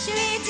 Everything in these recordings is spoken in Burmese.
Sweet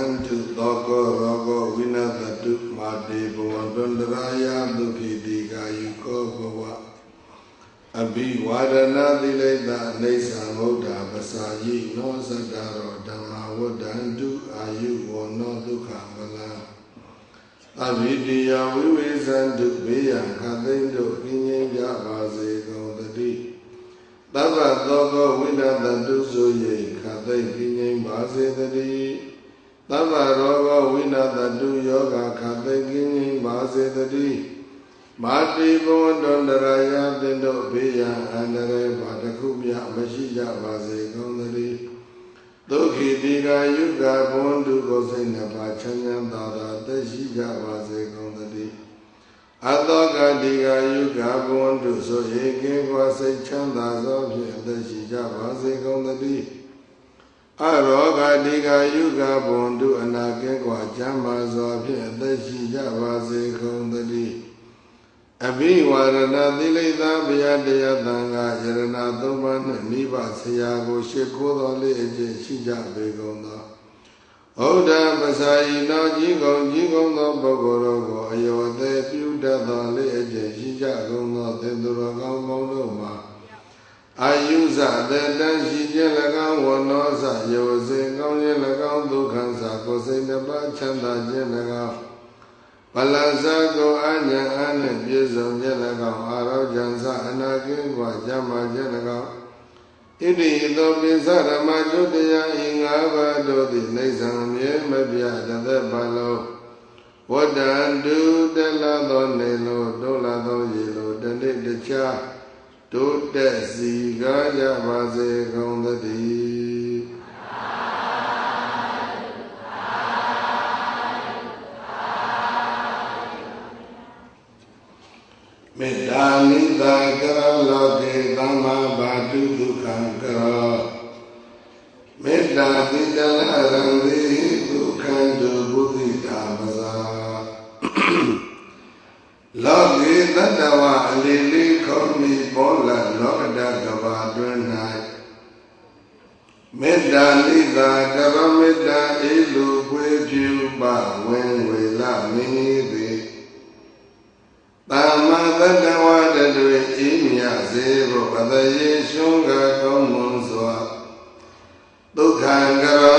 antu Doko Rogo Vinatatu Mati Bhavandundaraya Dukiti Kayuko Bhava Abhi Vadana Dileta Nesa Moda Basayi No Sadaro Dhamma Vadantu Ayu Vono Dukha Bala Abhidiya Vivesantu Beya Khatindu Kinyinja Vase Gaudati Tava Doko Vinatatu Soye Khatin Kinyin Vase Dati Tava Rogo Vinatatu Yoga Khatin Kinyin Vase Dati Mati Bhavandundaraya Dindu Beya Andare Vadakubya Mashija Vase Gaudati Dukhi Diga Yuga Bhavandhu Gosena Pachanyam Dada Dashija Vase Gaudati Adoga Diga Yuga Bhavandhu Soye Kengwa Sechanda Zobhya Dashija Vase Gaudati Aroga Diga Yuga Bhavandhu Anakengwa Jamba Zobhya Dashija Vase Gaudati Abhi Varana Dileta Vyadaya Tanga Yarana Thuman Niva Sayago Shekodole Eje Shija Begonda Oda Basayi No Jigong Jigong No Bogorogo Ayode Pyuda Dole Eje Shija Gonda Tendura Gambono Ma Ayuza Dedan Shija Lagam Wanosa Yose Gongye Lagam Dukhansa Kose Neba Chanda Jenagam Balanzago Anya Anya Bizom Jenagam Aro Jansa Anagingwa Jama Jenagam Idi Ido Bizara Majudaya Ingaba Dodi Nesam Yemabia Dade Balo Wadandu Delado Nelo Dolado Yelo Dade Decha Dode Siga Javase Gondadi Medani Dagara Loke Dhamma Badu Dukhankara Medani Dalarandi Dukhandu Buddhi Dhamasa Loke Dadawa Lili Komi Bola Lokada Gavadunai Medani Dagara Meda Ilu Kweju Ba Wenwe La Minibi Tama Tadawa Dadwe Imya Zero Adaye Shunga Komunzwa Dukhangara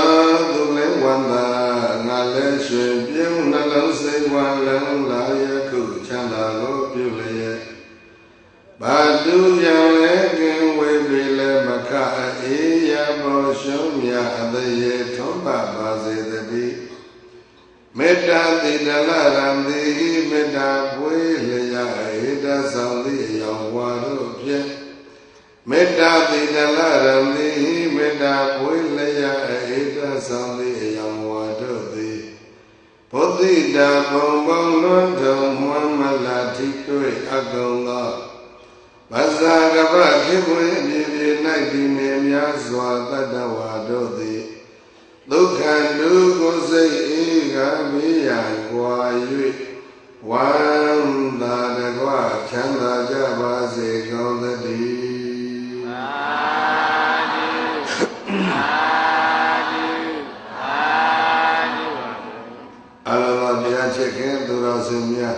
Dule Wanda Nale Shwebyu Nalam Sewan Lam Laya Kuchanda Lopyuleye Badu Yale Genwe Bile Maka Iya Boshumya Adaye Tomba Baze Dadi Metta Tidalaram Dihi Metta Pueleya Eda Sandi Yawadu Pye Metta Tidalaram Dihi Metta Pueleya Eda Sandi Yawadu Di Bodhida Bombong Londo Muhammad Tikwe Agonga Bazagaba Kibwe Bibi Naidi Nemya Swatata Wadu Di Dukhandu Kose Ega Miya Kwa Yui Wanda Dagwa Chanda Javase Gaudadi Alama Bia Chekin Durasimya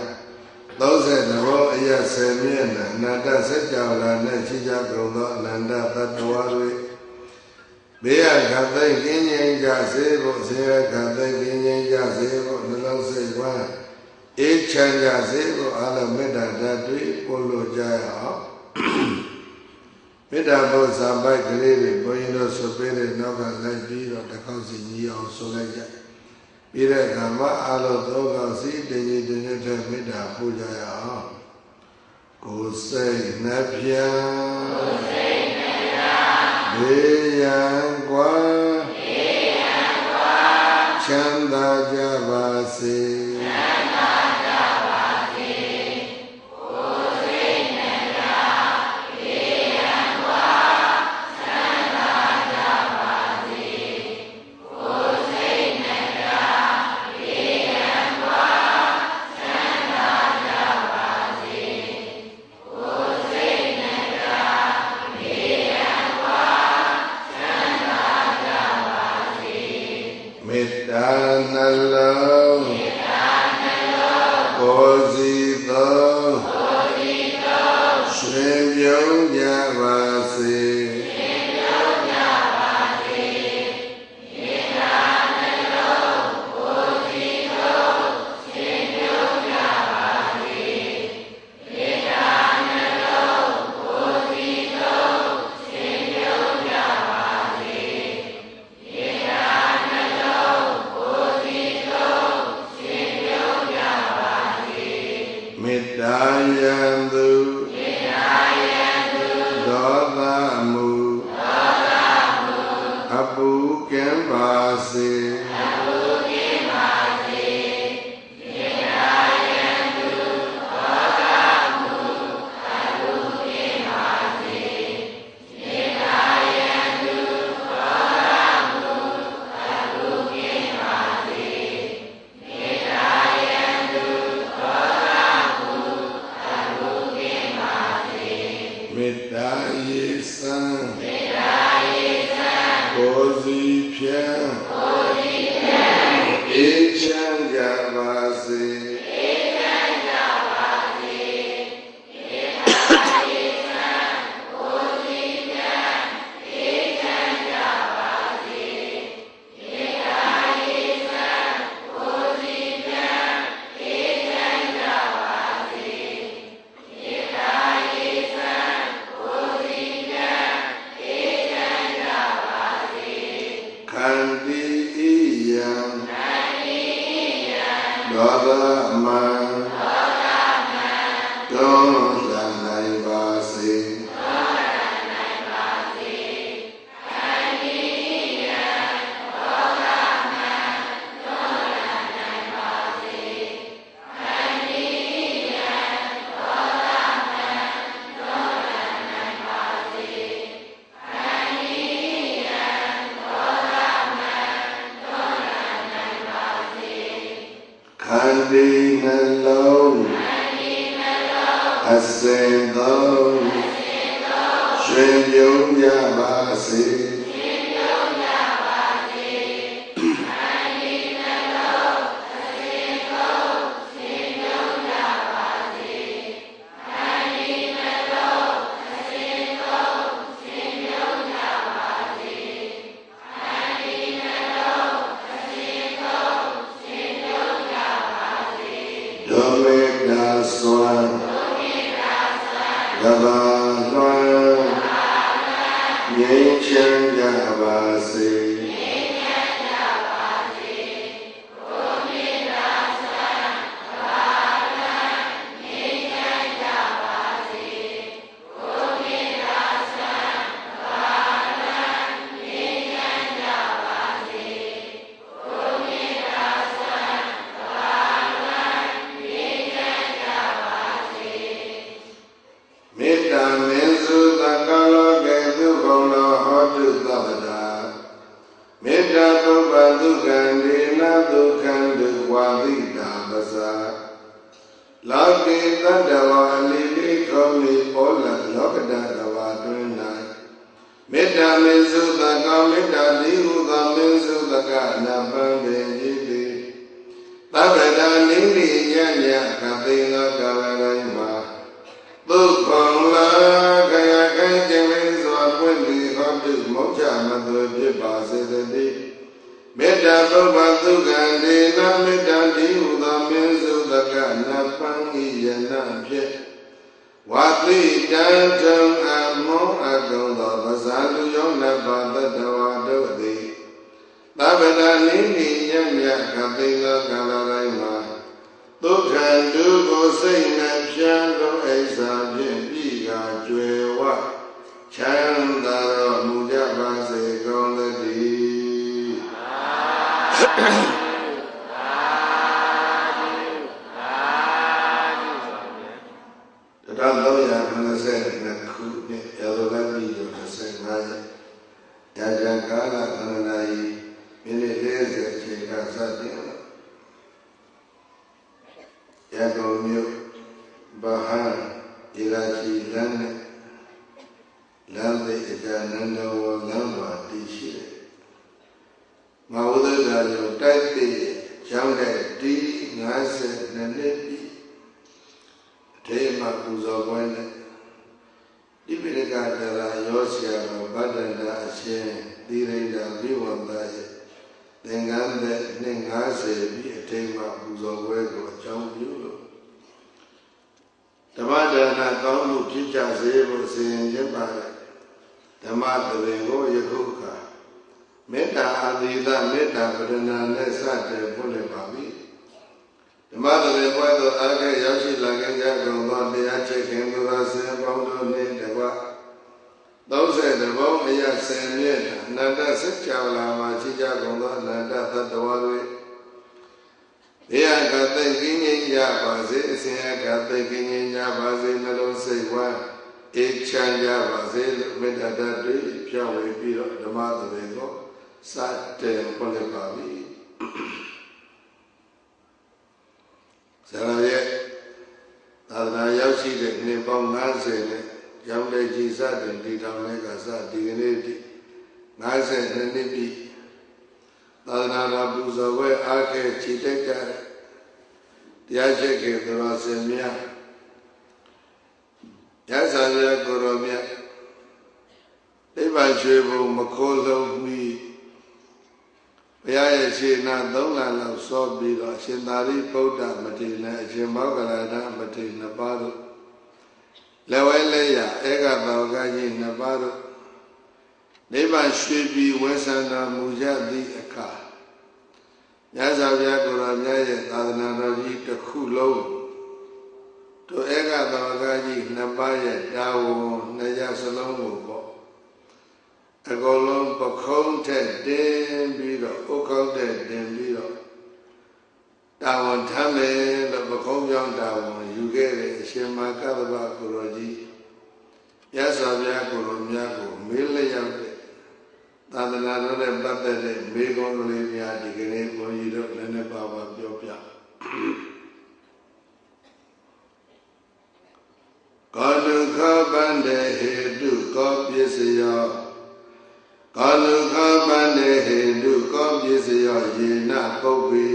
Dose Navo Iya Semyena Nanda Sejawala Nechija Gaudha Nanda Tatawarui Beya Khatai Kinyin Jasebo Seya Khatai Kinyin Jasebo Nalam Sewa Echan Jasebo Ala Meda Dadri Polo Jaya Meda Bo Sambai Kaliri Boyino Sopere Noga Laipiro Takausi Niyao Soleja Pira Kama Alo Toga Si Denyi Denyata Meda Pujaya Kosei Napya Beyan Kwa Chanda Javase ပြုံးကြပါစေမေတ္တာယံသူဒေါသမူအပုကံပါစေမေတ္တာယေစံကိုယ်စီဖြံအေးချမ်းကြပါစေခန္တီဣယံဒေါသမံတွန်းလှန်နိုင်ပါစေခန္တီနှလုံးအစဉ်သောရွှင်ပြုံးကြပါစေဒုမေတာစွမ်းကဘာလွမ်းငြိမ်းချမ်းကြပါစေမေတ္တာမင်းစုသံဃာလောကေသူဘုံတော်ဟောတုသဗ္ဗတာမေတ္တာပုပ္ပဒုက္ခန္ဒေနဒုက္ခန္တုဝါသီတာပဇာလောကေတတ္တဝါလိလိခောမိဩလလောကတတဝါတွင်၌မေတ္တာမင်းစုသံဃာမေတ္တာတိဟုသောမင်းစုသကနာပံပေတိတိသဗ္ဗတာနိမိညညကသိသောကာလတိုင်းမှာသုခောလာခယခဲခြင်းလေးစွာပွင့်ပြီးဟောတုမောက္ခမသွေဖြစ်ပါစေတည်းမေတ္တာပုဗ္ဗသုက္ခန္ဒေနမေတ္တာတိဟုသောမင်းစုသကနပံဤယနာဖြင့်ဝါတိတံထုံအမောအကုံသောပဇာလူယောနတ်ပါတတဝါတို့သည်သဗ္ဗတာနိမိညညခသိသောကာလတိုင်းမှာဒုက္ခဒုက္ခစိတ်နှပြန်းသောအိဆာဖြင့်ပြီးကကျွယ်ဝချမ်းသာတော်မူကြပါစေကုန်သတည်း1392ခုနှစ်ရာဇဝတ်ပြည်တော်25ရက်ရာဇကာလခန္ဓာယီမိနစ်40ချိန်ကစတင်ရတော်မြို့ဗဟန်ဣရာချီလမ်းနဲ့လမ်းသိအကြနန္ဒဝလမ်းမှာတည်ရှိတယ်။မဝုဒ္ဒရာကျော်တိုက်သိကျောင်းတဲ့ဒီ52နှစ်ပြီအထေမပူဇော်ပွဲနဲ့ ဒီပိဋကတရာရောဆရာတော်ဗဒ္ဒန္တအရှင်သီရိန္ဒဘိဝန္တရဲ့သင်္ကန်းတဲ့နှစ်50ပြည့်အထိမ်းမှပူဇော်ပွဲကိုအကြောင်းပြုလို့ဓမ္မဒါနကောင်းမှုဖြစ်ကြစေဖို့စီရင်ခြင်းပါလေဓမ္မသဘင်ကိုယခုအခါမေတ္တာအာသီသမေတ္တာပဒနာနဲ့စတဲ့ဖွင့်လိုက်ပါပြီဓမ္မသဘင်ပွဲသို့အားကဲရောက်ရှိလာကြကုန်သောတရားချစ်ခင်သူတော်စင်ပေါင်းတို့နှင့်တကွ30ဘုံအရာဆင်မြဲအနန္တစัจ java လာမှာရှိကြကုန်သောအနန္တသတ္တဝါတွေဘေးအကသိကင်းငြိမ်းကြပါစေအစဉ်အကသိကင်းငြိမ်းကြပါစေနှလုံးစိတ်ဝမ်းအေးချမ်းကြပါစေလို့မေတ္တာဓာတ်တွေဖြောင်းဝေပြီးတော့ဓမ္မသဘင်ကိုစတဲ့ဖွင့်လိုက်ပါပြီဆရာရဲ့သာသနာရောက်ရှိတဲ့နှစ်ပေါင်း50နဲ့ရောင်တဲ့ကြီးစတင်တည်ထောင်တဲ့ကစဒီကနေ့ဒီ52နှစ်ပြည့်သာသနာတော်ပူဇော်ပွဲအားခဲချီတက်ကြတဲ့တရားရှိခိုးတော်စင်များရသဗျာကိုရောမြတ်နိဗ္ဗာန်ရွှေဘုံမခိုးလုံးမီဘုရားရဲ့ရှေ့နာ3လလောက်စောပြီးတော့ရှင်သာရိပုတ္တမထေရနဲ့အရှင်မောဂလဒမထေရနှစ်ပါးတို့လက်ဝဲလက်ရဧကဘောဂကြီးနှစ်ပါးတို့နိဗ္ဗာန်ရွှေပြည်ဝဲဆန္ဒမူကြသည့်အခါမြတ်စွာဘုရားကိုယ်တော်မြတ်ရဲ့သာသနာတော်ကြီးတစ်ခုလုံးတို့ဧကဘောဂကြီးနှစ်ပါးရဲ့တာဝန်နှစ်ရစလုံးကိုပေါ့အကုန်လုံးပခုံးထက်တင်ပြီးတော့ဥက္ကုတ်ထက်တင်ပြီးတော့တာဝန်ထမ်းမယ်လို့ပခုံးပြောင်းတာဝန်ယူခဲ့တဲ့အရှင်မကတ္တဗကိုရောကြီးမြတ်စွာဘုရားကိုရောမြတ်ကိုမေးလျက်တဲ့သာသနာတော်နဲ့ပတ်သက်တဲ့မေးခွန်းလေးများဒီကနေ့ဘုန်းကြီးတို့လည်းနည်းပါးပါပြောပြကာလုခပန္တေဟေတုကောပစ္စယောကာလုခပန္တေဟေတုကောပစ္စယောယေနပုပ္ပေ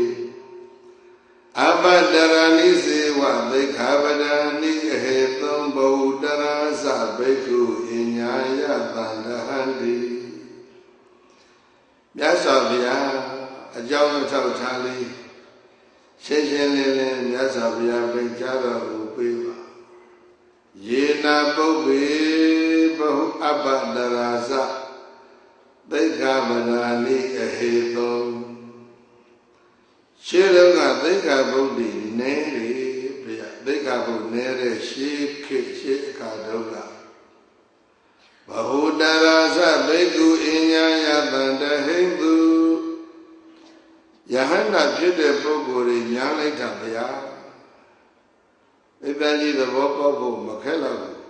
အပတ္တရဏိစေဝသိက္ခာပဒာနိအဟေသုံးဗုဒ္ဓရာသဘိက္ခုအညာယတန္တဟန္တိမြတ်စွာဘုရားအကြောင်းအထောက်ထားလေးရှင်းရှင်းလင်းလင်းမြတ်စွာဘုရားပိတ်ကြားတော်မူပေးပါယေနပုပ္ပေဘဟုအပတ္တရာသသိက္ခာပဒာနိအဟေသုံးရှေးတုန်းကသိက္ခာပုဒ်ဒီနဲလေဗျာသိက္ခာပုဒ်နဲတဲ့ရှေးခေတ်ရှေးအခါတုန်းကဘဟုတရာသဘိက္ခုအညာယတန္တဟိန္တုယဟန္တာဖြစ်တဲ့ပုဂ္ဂိုလ်တွေများလိုက်တာဗျာဣတ္တကြီးသဘောပေါက်ဖို့မခက်တော့ဘူး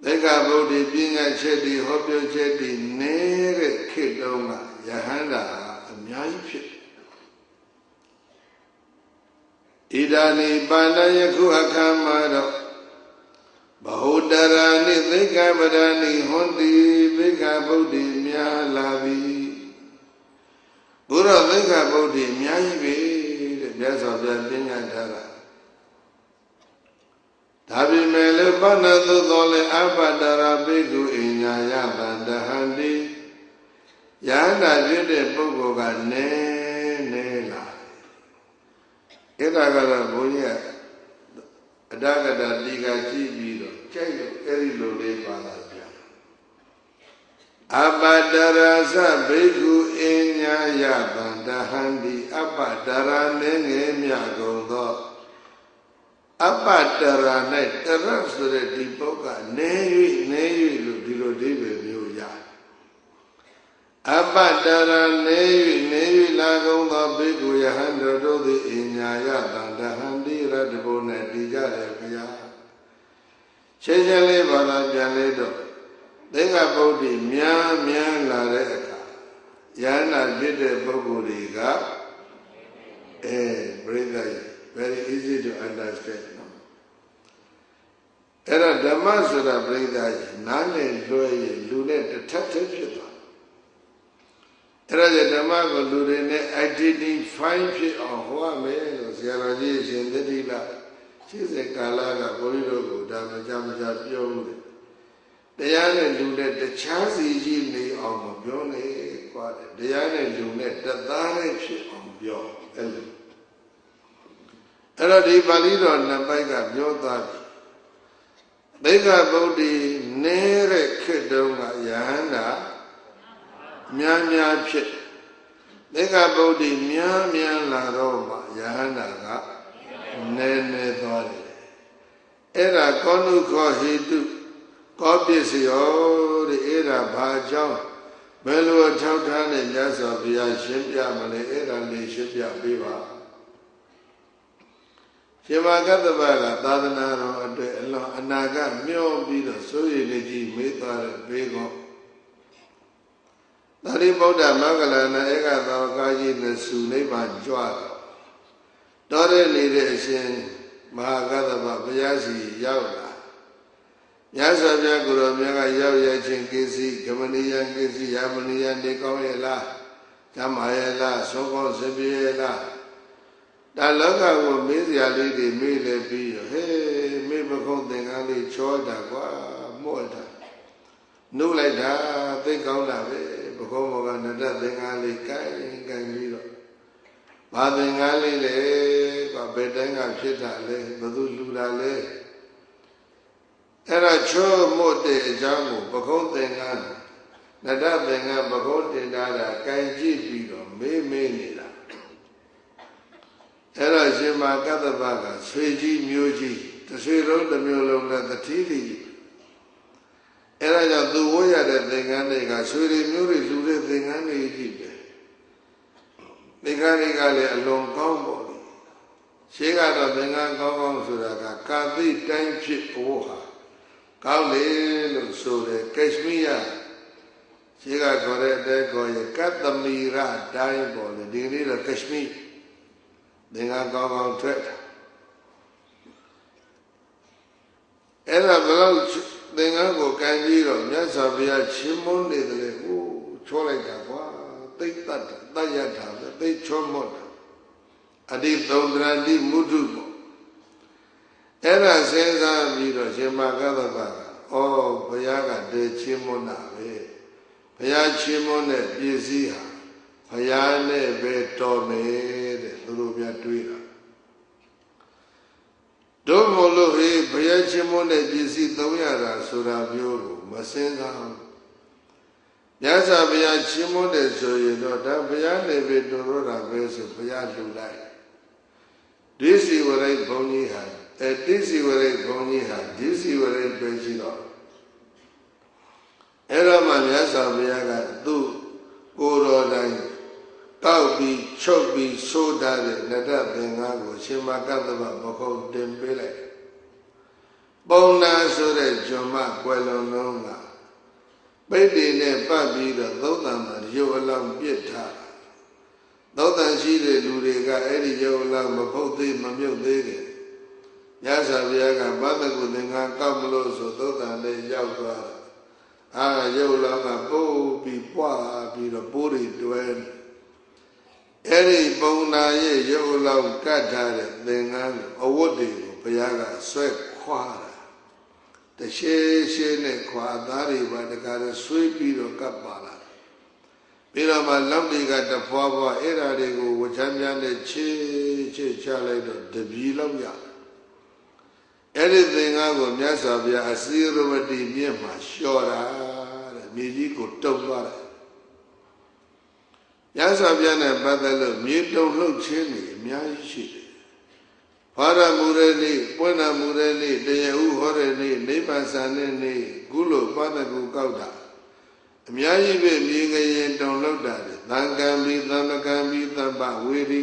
သိက္ခာပုဒ်ဒီပညာချက်ဒီဟောပြောချက်ဒီနဲတဲ့ခေတ်တုန်းကယဟန္တာအများကြီးဖြစ်ဣဒာနိပါဏယခုအခါမှာတော့ဘဟုတရာနိသိက္ခာပဒာနိဟွန်တိသိက္ခာပုဒ်ဒီများလာပြီဘုရားသိက္ခာပုဒ်ဒီအများကြီးပဲတဲ့မြတ်စွာဘုရားပြညာထားတာဒါပေမဲ့လည်းဘာနာသို့တော်လည်းအပတ္တရာဘိက္ခုအညာယတန္တဟန္တိယန္တာဖြစ်တဲ့ပုဂ္ဂိုလ်ကနဲလာအဲ့ဒါကတော့ဘုန်းကြီးကအတ္တကတတိကကြည့်ပြီးတော့ကြိုက်လို့အဲ့ဒီလိုလေးပါလာပြန်အပတ္တရာသဘိက္ခုအညာယတန္တဟန္တိအပတ္တရာနဲ့ငယ်မြကုန်သောအပတ္တရာ၌တရဆိုတဲ့ဒီပုဂ္ဂနဲ၍လို့ဒီလိုအိဗယ်မျိုးရအပတ္တရာနဲ၍လာကုန်သောဘိက္ခုယဟန်တို့သည်အညာယတန္တဟန္တိရတ္တဘုံနဲ့တည်ကြတယ်ဗျာရှင်းရှင်းလေးပါလာပြန်လေးတော့သိက္ခာပုဒ်ဒီများလာတဲ့အခါယန္တာဖြစ်တဲ့ပုဂ္ဂိုလ်တွေကပြိဿကြီး very easy to understand နော်အဲ့တော့ဓမ္မဆိုတာပြိဿကြီးနားလည်လွှဲရင်လူနဲ့တစ်ထပ်တည်းဖြစ်သွားအဲ့ဒါဓမ္မကိုလူတွေနဲ့ identify ဖြစ်အောင်ဟောမယ်လို့ဆရာတော်ကြီးရှင်သတိလရှင်းစေကာလကဘုန်းကြီးတို့ကဒါမကြပြောဘူးလေ တရားနဲ့လူနဲ့တခြားစီကြီးနေအောင်မပြောနဲ့ကွာတရားနဲ့လူနဲ့တသားနဲ့ဖြစ်အောင်ပြောအဲ့လိုအဲ့တော့ဒီပါဠိတော်နှစ်ပိုက်ကပြောသွားပြီသိက္ခာပုဒ်ဒီနေတဲ့ခေတ်တုန်းကယဟန္တာများများဖြစ်သိက္ခာပုဒ်ဒီများများလာတော့မှယဟန္တာကနည်းနည်းသွားတယ်အဲ့ဒါကောနုခောဟိတုကောပစ္စယောတဲ့အဲ့ဒါဘာကြောင့်ဘယ်လိုထောက်ထားနဲ့မြတ်စွာဘုရားရှင်းပြမလဲအဲ့ဒါလေးရှင်းပြပေးပါရှင်မကတ္တဗကသာသနာတော်အတွက်အလွန်အနာဂတ်မျှော်ပြီးတော့စိုးရိမ်နေကြီးမေးသွားတဲ့ဘေးကောသာရိပုတ္တမဂ္ဂလနာဧကသောကာကြီးနဲ့စုနိဗ္ဗာန်ကြွတော့တဲ့နေတဲ့အရှင်မဟာကတ္တဗဘုရားစီရောက်လာမြတ်စွာဘုရားကိုယ်တော်မြတ်ကရောက်ရခြင်းကိစ္စကမဏိယကိစ္စယမဏိယနေကောင်းရဲ့လားဓမ္မရဲ့လားသောကောစပြည့်ရဲ့လားဒါလောကကိုမေးစရာလေးတွေမေးလဲပြီးဟေးမေးပခုံးသင်္ကန်းလေးချောတာကွာမော့တာနှုတ်လိုက်တာသိကောင်းတာပဲပခုံးဘောကနတ္တသင်္ကန်းလေးကိုင်ပြီးတော့ဘာသင်္ကန်းလေးလဲကွာဘယ်တိုင်းကဖြစ်တာလဲဘယ်သူလူတာလဲအဲ့ဒါချောမော့တဲ့အကြောင်းကိုပခုံးသင်္ကန်းနတ္တသင်္ကန်းပခုံးတင်တာကိုင်ကြည့်ပြီးတော့မေးနေတာအဲ့တော့ရှင်မကတ္တဗကဆွေကြီးမျိုးကြီးတစ်ဆွေလုံးတစ်မျိုးလုံးနဲ့တတိတိအဲ့ဒါကြောင့်သူဝတ်ရတဲ့သင်္ကန်းတွေကဆွေတွေမျိုးတွေလူတဲ့သင်္ကန်းတွေကြီးပဲသင်္ကန်းတွေကလည်းအလွန်ကောင်းပါလေရှင်းကတော့သင်္ကန်းကောင်းကောင်းဆိုတာကကာသိတိုင်းဖြစ်ဘဝဟာကောင်းလေလို့ဆိုတယ်ကက်ရှမီးယားရှင်းကခေါ်တဲ့အတဲခေါ်ရကတ္တမီရတိုင်းပေါ်လေဒီနေ့တော့ကက်ရှမီးသင်္ကန်းကောင်းကောင်းထွက်အဲ့ဒါဘယ်လောက်သင်္ကန်းကိုကန်ပြီးတော့မြတ်စွာဘုရားချင်းမွန်းနေတယ်လေဟိုချောလိုက်တာကွာသိတတ်တတ်ရတာပဲသိချောမော့တာအတိသုံးတရတိမုဒ္ဓပေါ့အဲ့ဒါစဉ်းစားပြီးတော့ရှင်မကတ္တဗကဩဘုရားကတည်းချင်းမွန်းတာပဲဘုရားချင်းမွန်းတဲ့ပစ္စည်းဟာဘုရားနဲ့ပဲတော်မယ်တဲ့သူတို့များတွေးတာတို့မလို့ဟေးဘုရားချင်းမွန်းတဲ့ပစ္စည်းသုံးရတာဆိုတာမျိုးကိုမစင်စားမြတ်စွာဘုရားချင်းမွန်းတဲ့ဆိုရင်တော့ဒါဘုရားနဲ့ပဲတော်တော့တာပဲဆိုဘုရားလှူလိုက်ဒီစီဝရိတ်ဘုန်းကြီးဟာတိစီဝရိတ်ဘုန်းကြီးဟာဒီစီဝရိတ်ပဲရှိတော့အဲ့တော့မှမြတ်စွာဘုရားကသူ့ကိုယ်တော်တိုင်တောက်ပြီးချုပ်ပြီးဆိုးထားတဲ့နတ္တသင်္ကန်းကိုရှင်မကတ္တဗပခုံးတင်ပေးလိုက်ပုံနာဆိုတဲ့ဂျွန်မကွယ်လုံးလုံးကပိဋိနဲ့ပတ်ပြီးတော့သုတ်တံမှာရုပ်အလောင်းပြစ်ထားသုတ်တံရှိတဲ့လူတွေကအဲ့ဒီရုပ်အလောင်းမဖုတ်သေးမမြုပ်သေးတယ်ညဇာဘုရားကဘာတကုသင်္ကန်းကောက်မလို့ဆိုသုတ်တံလေးရောက်သွားအာရုပ်အလောင်းကပိုးပြီးပွားပြီးတော့ပိုးတွေတွဲအဲ့ဒီပုံနာရဲ့ရုပ်အလောင်းကတ်ထားတဲ့သင်္ကန်းအဝတ်တွေကိုဘုရားကဆွဲခွာတာတရှေးရှေးနဲ့ခွာသားတွေပါတကားဆွေးပြီးတော့ကပ်ပါလာပြီးတော့မှလောက်တွေကတဖွာဖွာအဲ့ဓာတွေကိုဝချမ်းများနဲ့ချေချလိုက်တော့တပြီလောက်ရအဲ့ဒီသင်္ကန်းကိုမြတ်စွာဘုရားအစီရဝတိမြင့်မှာလျှော်တာတဲ့မြေကြီးကိုတုံသွားတယ်မြတ်စွာဘုရားနဲ့ပတ်သက်လို့မြေတုံလှုပ်ခြင်းတွေအများကြီးရှိတယ်။ဘာရမူရနေ့ပွင့်နာမူရနေ့တရားဥဟောရနေ့နိဗ္ဗာန်ဆန်တဲ့နေ့ကုလိုပတကူကောက်တာအများကြီးပဲမြေငရင်တုံလှုပ်တာတယ်။သံဃံပြီးသံဃံပြီးသဗ္ဗဝေရီ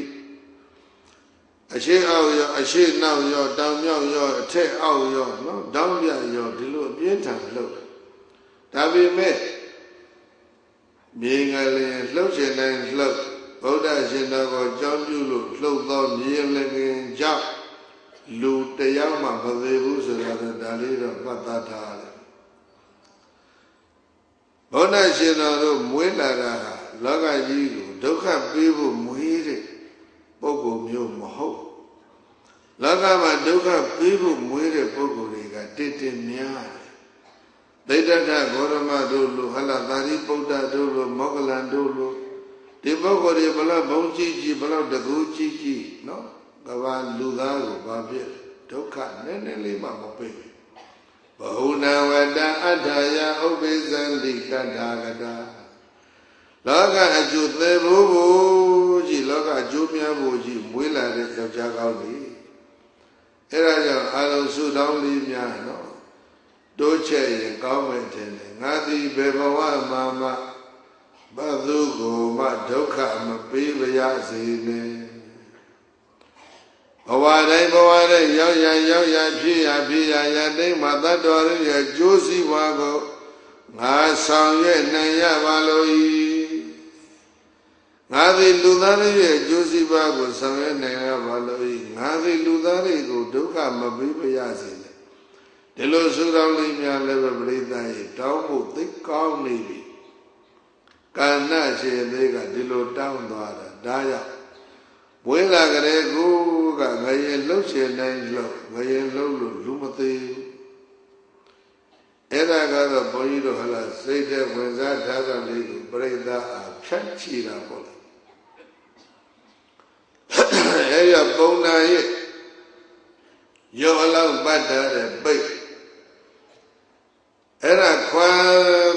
အရှိအောက်ရောအရှိနောက်ရောတောင်မြောက်ရောအထက်အောက်ရောနော်တောင်ပြရောဒီလိုအပြင်းထန်လှုပ်ဒါပေမဲ့မြေငလျင်လှုပ်ရှင်တိုင်းလှုပ်ဗုဒ္ဓရှင်တော်ကိုကြောင်းပြုလို့လှုပ်သောမြေငလျင်ကြောင့်လူတယောက်မှမသေးဘူးဆိုတာဒါလေးတော့မှတ်သားထားတယ်ဗုဒ္ဓရှင်တော်တို့မွေးလာတာဟာလောကကြီးကိုဒုက္ခပေးဖို့မွေးတဲ့ပုဂ္ဂိုလ်မျိုးမဟုတ်လောကမှာဒုက္ခပေးဖို့မွေးတဲ့ပုဂ္ဂိုလ်တွေကတည်များတယ် သိတ္တဂေါရမတို့လိုဟလာသာရိပုတ္တတို့လိုမောဂလန်တို့လိုဒီပုဂ္ဂိုလ်တွေဘလောက်ဘုံကြီးကြီးဘလောက်တကူကြီးကြီးနော်ကဘာလူသားကိုဘာဖြစ်ဒုက္ခနည်းနည်းလေးမှမပိတ်ဘဟုနာဝတ္တအတ္ထာယဥပ္ပိသန္တိတတ္ထာဂတာလောကအကျိုးသေးဖို့ကြီးလောကအကျိုးများဖို့ကြီးမွေးလာတဲ့ယောက်ျားကောင်းကြီးအဲ့ဒါကြောင့်အာလုံစုတောင်းလေးများနော်တိုးချက်ရင်ကောင်းမယ်ထင်တယ်ငါသည်ဘယ်ဘဝမှာမှဘသူကိုမှဒုက္ခမပေးပါရစေနဲ့ဘဝတိုင်းရောက်ရဖြစ်ရတိမ်မှာတတ်တော်ရဲ့ကျိုးစီးပွားကိုငါဆောင်ရွက်နိုင်ရပါလို့ဤငါသည်လူသားတွေရဲ့ကျိုးစီးပွားကိုဆောင်ရွက်နိုင်ရပါလို့ဤငါသည်လူသားတွေကိုဒုက္ခမပေးပါရစေနဲ့ဒီလိုဆုတောင်းလေးများလည်းပဲပရိသတ်ရဲ့တောင်းဖို့သိကောင်းနေပြီကာဏရှင်လေးကဒီလိုတောင်းသွားတာဒါကြောင့်ဝိလာကလေးကိုကငရေလှုပ်ရှင်တိုင်းလှုပ်ငရေလှုပ်လို့လူမသေးအဲ့ဒါကတော့ဘုန်းကြီးတို့ဟလာစိတ်တဲ့ဝင်စားထားတာလေးကိုပြိဿအားဖြတ်ချီတာပေါ့လေအဲ့ရပုံနာရဲ့ရောအလောက်ပတ်တာတဲ့ပိတ်အဲ့ဒါခွာ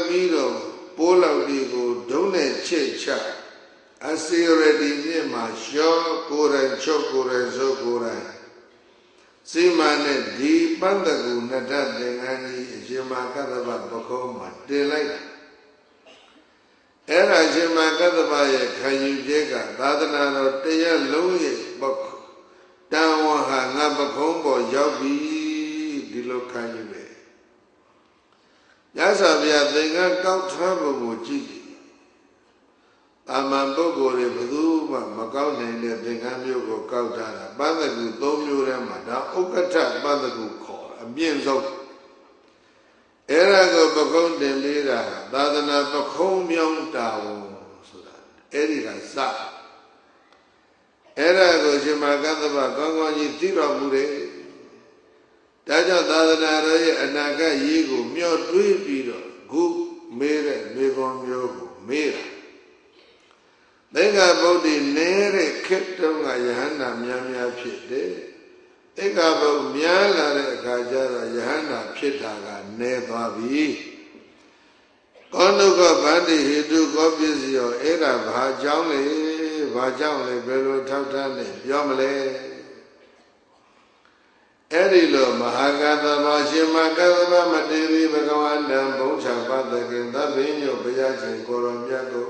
ပြီးတော့ပိုးလောက်ဒီကိုဒုံးနဲ့ချစ်ချအစီရတိမြင့်မှာရှောကိုယ်တိုင်ချုပ်ကိုယ်တိုင်ဇုတ်ကိုယ်တိုင်စိမနဲ့ဒီပန္တကူနတ္တသင်္ကန်းကြီးအရှင်မကတ္တဗပခုံးမှာတင်လိုက်တာအဲ့ဒါအရှင်မကတ္တဗရဲ့ခံယူချက်ကသာသနာတော်တရားလုံးရဲ့တန်ဝဟာငါပခုံးပေါ်ရောက်ပြီဒီလိုခံယူတယ်ရသော်ဗျာသင်္ကန်းကောက်ထားပုံကိုကြည့်တာမန်ပုဂ္ဂိုလ်တွေဘယ်သူမှမကောက်နိုင်တဲ့သင်္ကန်းမျိုးကိုကောက်ထားတာပန်းတကူ၃မျိုးထဲမှာဒါဥက္ကဋ္ဌပန်းတကူခေါ်အပြည့်စုံအဲ့ဒါကိုပခုံးတင်လေးတာသာသနာပခုံးမြောင်းတာဝန်ဆိုတာအဲ့ဒီကစအဲ့ဒါကိုရှင်မကတ္တဗကောင်းကောင်းကြီးသိတော်မူတယ်ဒါကြောင့်သာသနာတော်ရဲ့အနာဂတ်ရေးကိုမျှော်တွေးပြီးတော့ခုမေးတဲ့မေခွန်းမျိုးကိုမေးတာသင်္ဃဗုဒ္ဓနေတဲ့ခေတ္တကယဟန္တာများဖြစ်တယ်သင်္ဃဗုဒ္ဓများလာတဲ့အခါကျတော့ယဟန္တာဖြစ်တာကနည်းသွားပြီကောဏုကဗန္တိဟိတုကောပစ္စယောအဲ့ဒါဘာကြောင့်လဲဘယ်လိုထောက်ထားလဲပြောမလဲအဲ့ဒီလိုမဟာကတ္တဗရှင်မကတ္တဗမတေရိဘဂဝန္တံဘုံချပတ္တကေသဗ္ဗညုဘုရားရှင်ကိုရောမြတ်ကို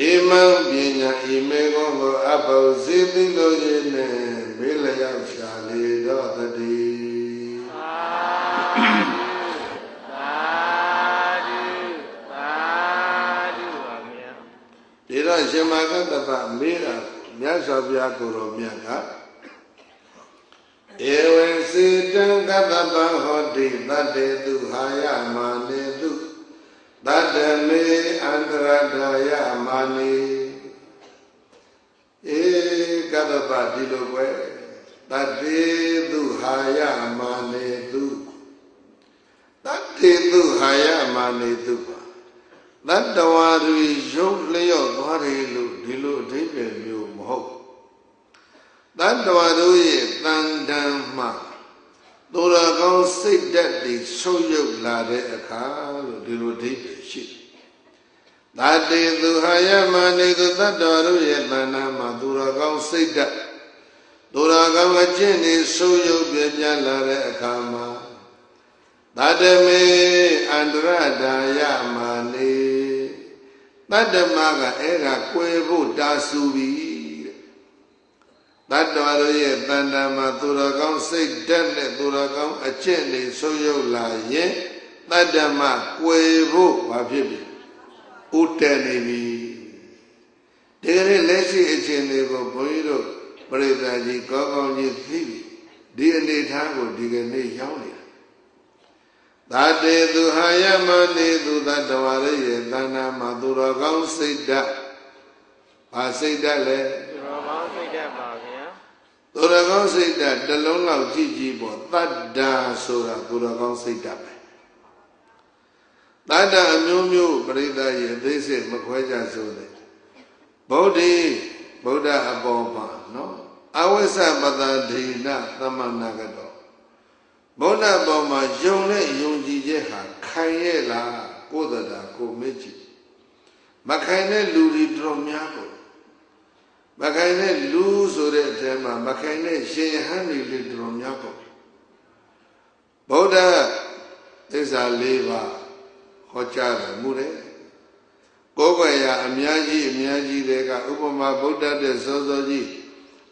ဧမံပညာဤမေကောကိုအဘောဇိတိလိုရင်းနဲ့မေးလျောက်ရှာလေတော့တည်းဒီတော့ရှင်မကတ္တဗမေးတာမြတ်စွာဘုရားကိုရောမြတ်ကဧဝံစေတံကတ္တဗဟောတိတတ္တေသူဟာယမာနေသူတတ္တမေအန္တရဒါယမာနေကတ္တဗဒီလိုပဲတတ္တေသူဟာယမာနေသူတတ္တေသူဟာယမာနေသူပါတတ္တဝါတွေရုပ်လျော့သွားတယ်လို့ဒီလိုအဓိပ္ပာယ်မျိုးမဟုတ်တတ္တဝါတို့ရဲ့တန်တန်မှသူတော်ကောင်းစိတ်ဓာတ်တွေဆုံးယုတ်လာတဲ့အခါလို့ဒီလိုအဓိပ္ပာယ်ရှိတယ်။တတေသူဟာယမနေသူတတ္တဝါတို့ရဲ့တန်တန်မှသူတော်ကောင်းစိတ်ဓာတ်သူတော်ကောင်းအကျင့်တွေဆုံးယုတ်ပြပြလာတဲ့အခါမှာတတ္တမေအန္တရဒါယမနေတတ္တမကအဲ့ဒါကွယ်ဖို့တာဆူပြီတတ္တဝါတို့ရဲ့တန်တမ်းမှာသူတော်ကောင်းစိတ်ဓာတ်နဲ့သူတော်ကောင်းအကျင့်တွေဆုံးယုတ်လာရင်တတ္တမကွယ်ဖို့ဘာဖြစ်ပြီဥတည်နေပြီဒီကနေ့လက်ရှိအချိန်တွေကိုဘုန်းကြီးတို့ပရိသတ်ကြီးကောင်းကောင်းကြီးသိပြီဒီအနေထားကိုဒီကနေ့ရောက်နေတာတတေသူဟာယမနေသူတတ္တဝါရဲ့တန်တမ်းမှာသူတော်ကောင်းစိတ်ဓာတ်ဘာစိတ်ဓာတ်လဲသူတော်ကောင်းစိတ်ဓာတ်ပါဗျာသူတော်ကောင်းစိတ်ဓာတ်တစ်လုံးလောက်ကြည့်ကြည့်ပေါ့တတ္တာဆိုတာသူတော်ကောင်းစိတ်ဓာတ်ပဲ Tata amyumyu parita ye desi makwaja sode. Bodhi Buddha aboma no. Awesa badadina tamanagado. Buddha boma yone yunji jeha kaye la kodada ko meji. Makaine luri dromyako. Makaine lu sore tema makaine shehani li dromyako. Buddha is a leva. Hochara mure. Gogaya amyaji dega upama Buddha de sozoji.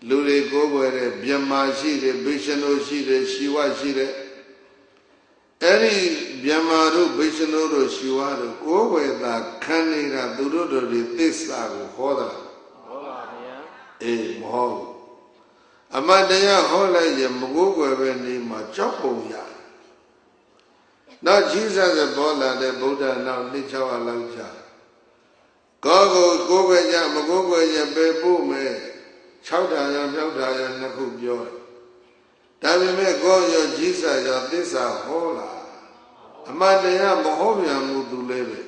Lure gogore Byama shire, Vishnu shire, Shiva shire. Eri Byama ru Vishnu ru Shiva ru gogoya da kanira durudu ri tissa gu hoda. Moho. Amadaya hola ye mugogwe ni ma chappo ya. Now Jesus is born the Buddha now Nichawa Lancha. Go ya Magogo ya Bebu me Chowdaya Nakubyo. Davi me go your Jesus ya this a hola. Amadaya Mohovia Muduleve.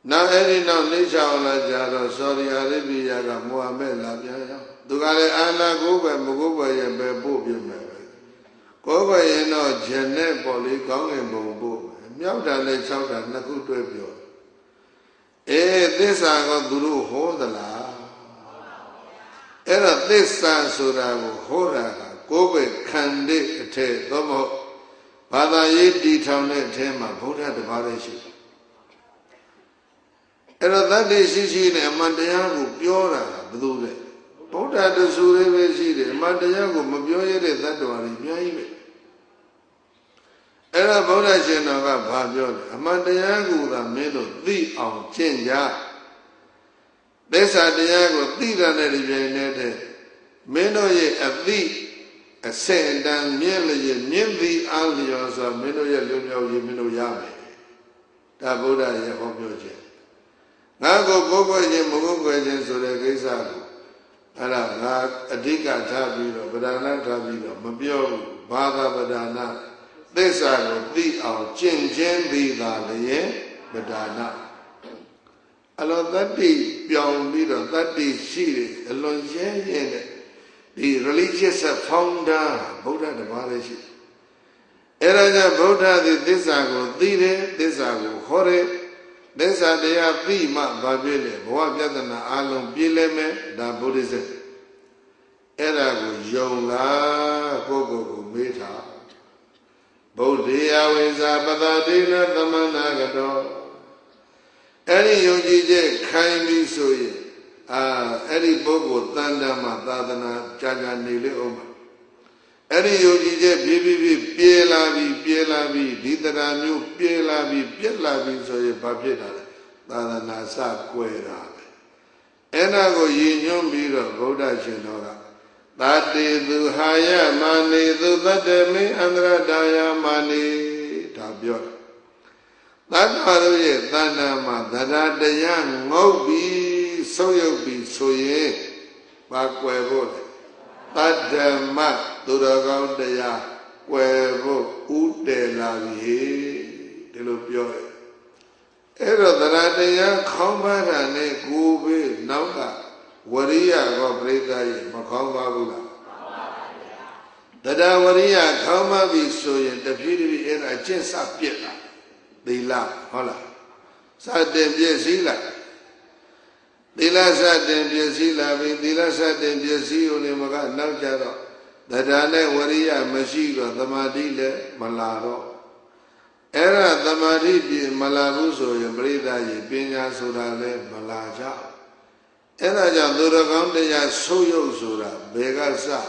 Now any now Nichawa Lancha, sorry Arabia Muhammad Labia. Dugale Anna Goga Magogo ya Bebu me. Gogo ye no Jene Boli Gong and Bobo, Myauda Le Chowda Nakutwebio. This I got Guru Hodala. Era this son Sura Hoda, Gogo Kandi Te Domo, Pada Yedi Town Tema, Buddha the Barishi. Era that day she and Mandayagu Piora, Buddha. Buddha the Sure she, Mandayagu Mabioye that one. Era Buddha Chenoga Babion, Amandayagu the middle, the on Chenja. This Adiago, Tira Nede, Menoye at thee, a saying down merely, Nimbi Alios of Menoya Lumio Minoyame. Da Buddha Yahomioje. Nago Gogo Mugo so the Gisago. Ara, Adika Tabino, Badana Tabino, Mabio, Bada Badana. This are the our Jin the Badana. Along that day, beyond leader, that day, she alone, the religious founder, Buddha the Barishi. Eraja Buddha, this are go, this are go, Hore, this are they are Prima, Babile, Boabjadana, Alum, Bileme, da Buddhism. Erago, Yonga, Gogo, Meta. Bodhiya Visa Padadina Tamanagado. Any Yoji kindly so ye. Any Bogo Tandama Tadana Jaga Nili Oma. Any Yoji Bibi Pielavi, Ditara New Pielavi so ye Papita Tadana Sa Quera. Enago Yin Biro Boda Chenora. Tati Duhaya Mani Dudademi Andradaya Mani Tabiot. That Maruye Tanama Dadadaya Ngobi Soyobi Soye Bakwevo. Tadama Duragaudaya Kwevo Ude Lavi Delupio. Ero Dadadaya Kombarane Gube Nauka. Wariya go Breda Makamba Bula. Dada Wariya Kama be so in the beauty in a chance up yet. They laugh, holla. Satin Biazila. The last Satin Biazila, the last Satin Biazio Nemaga Naljaro. Dada Wariya Mashiga, the Madile, Malaro. Era the Madi Malabuso, your Breda, Pina Sudale, Malaja. Eraja Duragandaya Soyo Sura, Begasa,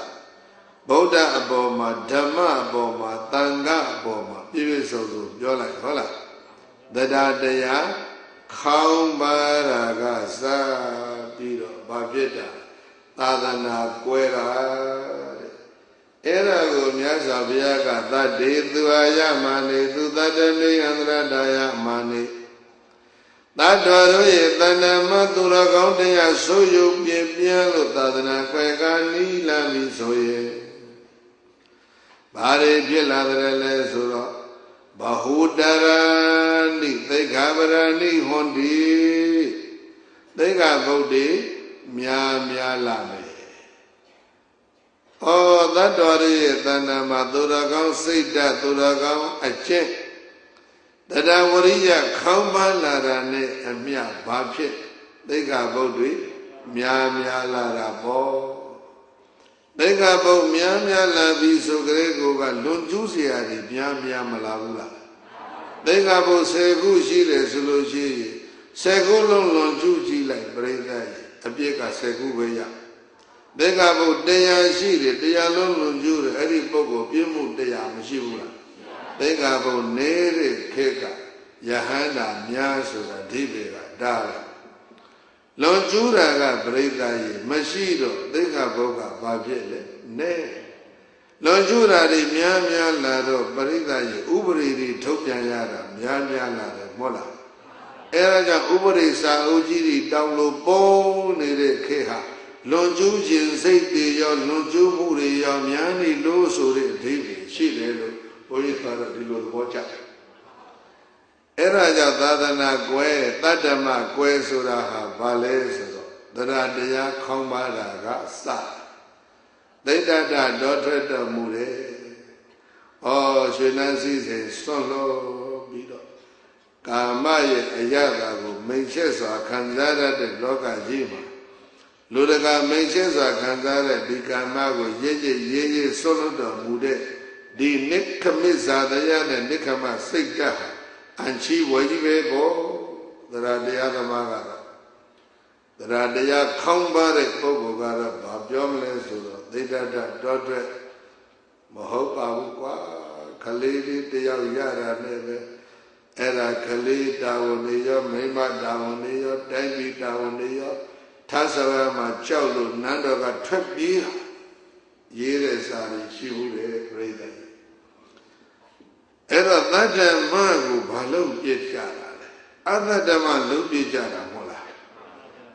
Boda Aboma, Dhamma Aboma, Tanga Aboma, Pivisozu, Yola Hola, Dadadaya, Kaumaragasa, Piro, Babeta, Tadana Quera, Erago Nyasa Viaga, that day, Duaya Mani, Dudadani, Andradaya Mani. That Daroye, Tanama Duragaundaya, Soyo, Piano, Tadana, Quegani, Lami Soye. Bari Piladre Sura, Bahudara, သိက္ခာပရဏိဟွန်တိသိက္ခာပုဒ်တိများလာမယ်ဩသတ္တဝရရဲ့တဏ္ဍာမှာသူတော်ကောင်းစိတ်ဓာတ်သူတော်ကောင်းအကျင့်တရားဝရိယခေါင်းပါလာတာနဲ့အမျှဘာဖြစ်သိက္ခာပုဒ်တွေများလာတာပေါ့သိက္ခာပုဒ်များလာပြီဆိုကြတဲ့ကိုကလွန်ကျူးเสียရည်များမလာဘူးလားသိက္ခာပုဒ်10ခုရှိတယ်ဆိုလို့ရှိရင်10ခုလုံးလွန်ကျူးကြည့်လိုက်ပြိဿရဲ့အပြစ်က10ခုပဲရသိက္ခာပုဒ်100ရှိတယ်100လုံးလွန်ကျူးတယ်အဲ့ဒီပုဂ္ဂိုလ်ပြည့်မှု100မရှိဘူးလားသိက္ခာပုဒ်နေတဲ့ခေတ်ကယဟန္တာများဆိုတာအဓိပ္ပာယ်ကဒါပဲလွန်ကျူးတာကပြိဿရဲ့မရှိတော့သိက္ခာပုဒ်ကဘာဖြစ်လဲနဲ့လွန်ကျူးတာတွေများလာတော့ပရိသတ်ရဲ့ဥပရိတွေထုတ်ပြန်ရတာများလာတယ်မဟုတ်လားအဲဒါကြောင့်ဥပရိစာအုပ်ကြီးတွေတောင်းလို့ပုံနေတဲ့ခေတ်ဟာလွန်ကျူးခြင်းစိတ်တွေရောလွန်ကျူးမှုတွေရောများနေလို့ဆိုတဲ့အဓိပ္ပာယ်ရှိတယ်လို့ဘုန်းကြီးကတော့ဒီလိုသဘောကျတယ်အဲ့ဒါကြောင့်သာသနာကွယ်တတ္တမကွယ်ဆိုတာဟာဘာလဲဆိုတော့တရားတရားခေါင်းပါတာကစဒိဋ္ဌတဒေါထွက်တော်မူတယ်။ဩရွှေနှန်းစည်းစိမ်စွန့်လို့ပြီးတော့ကာမရဲ့အရသာကိုမိန်ချက်စွာခံစားရတဲ့လောကကြီးမှာလူတကာမိန်ချက်စွာခံစားတဲ့ဒီကာမကိုရည်စွန့်လို့တော်မူတဲ့ဒီနိခမိဇာတရားနဲ့နိခမစိတ်ဓာတ်အန်ချီဝေကြီးပဲပေါ့တရားတရားသမားကတော့တရားတရားခေါင်းပါတဲ့ပုဂ္ဂိုလ်ကတော့ဘာပြောမလဲဆိုတော့သိတ္တတော်ထွက်မဟုတ်ပါဘူးကွာခလေးလေးတယောက်ရတာနဲ့ပဲအဲ့ဒါခလေးတာဝန်တွေရောမိမတာဝန်တွေရောတိုင်းပြည်တာဝန်တွေရောထဆဝါမှာကြောက်လို့နန်းတော်ကထွက်ပြေးတာရေးတဲ့စာတွေရှိဘူးလေပြိဿအဲ့တော့တတ္တမကိုဘာလို့ပြစ်ကြတာလဲအတ္တမလုံးပြစ်ကြတာမဟုတ်လား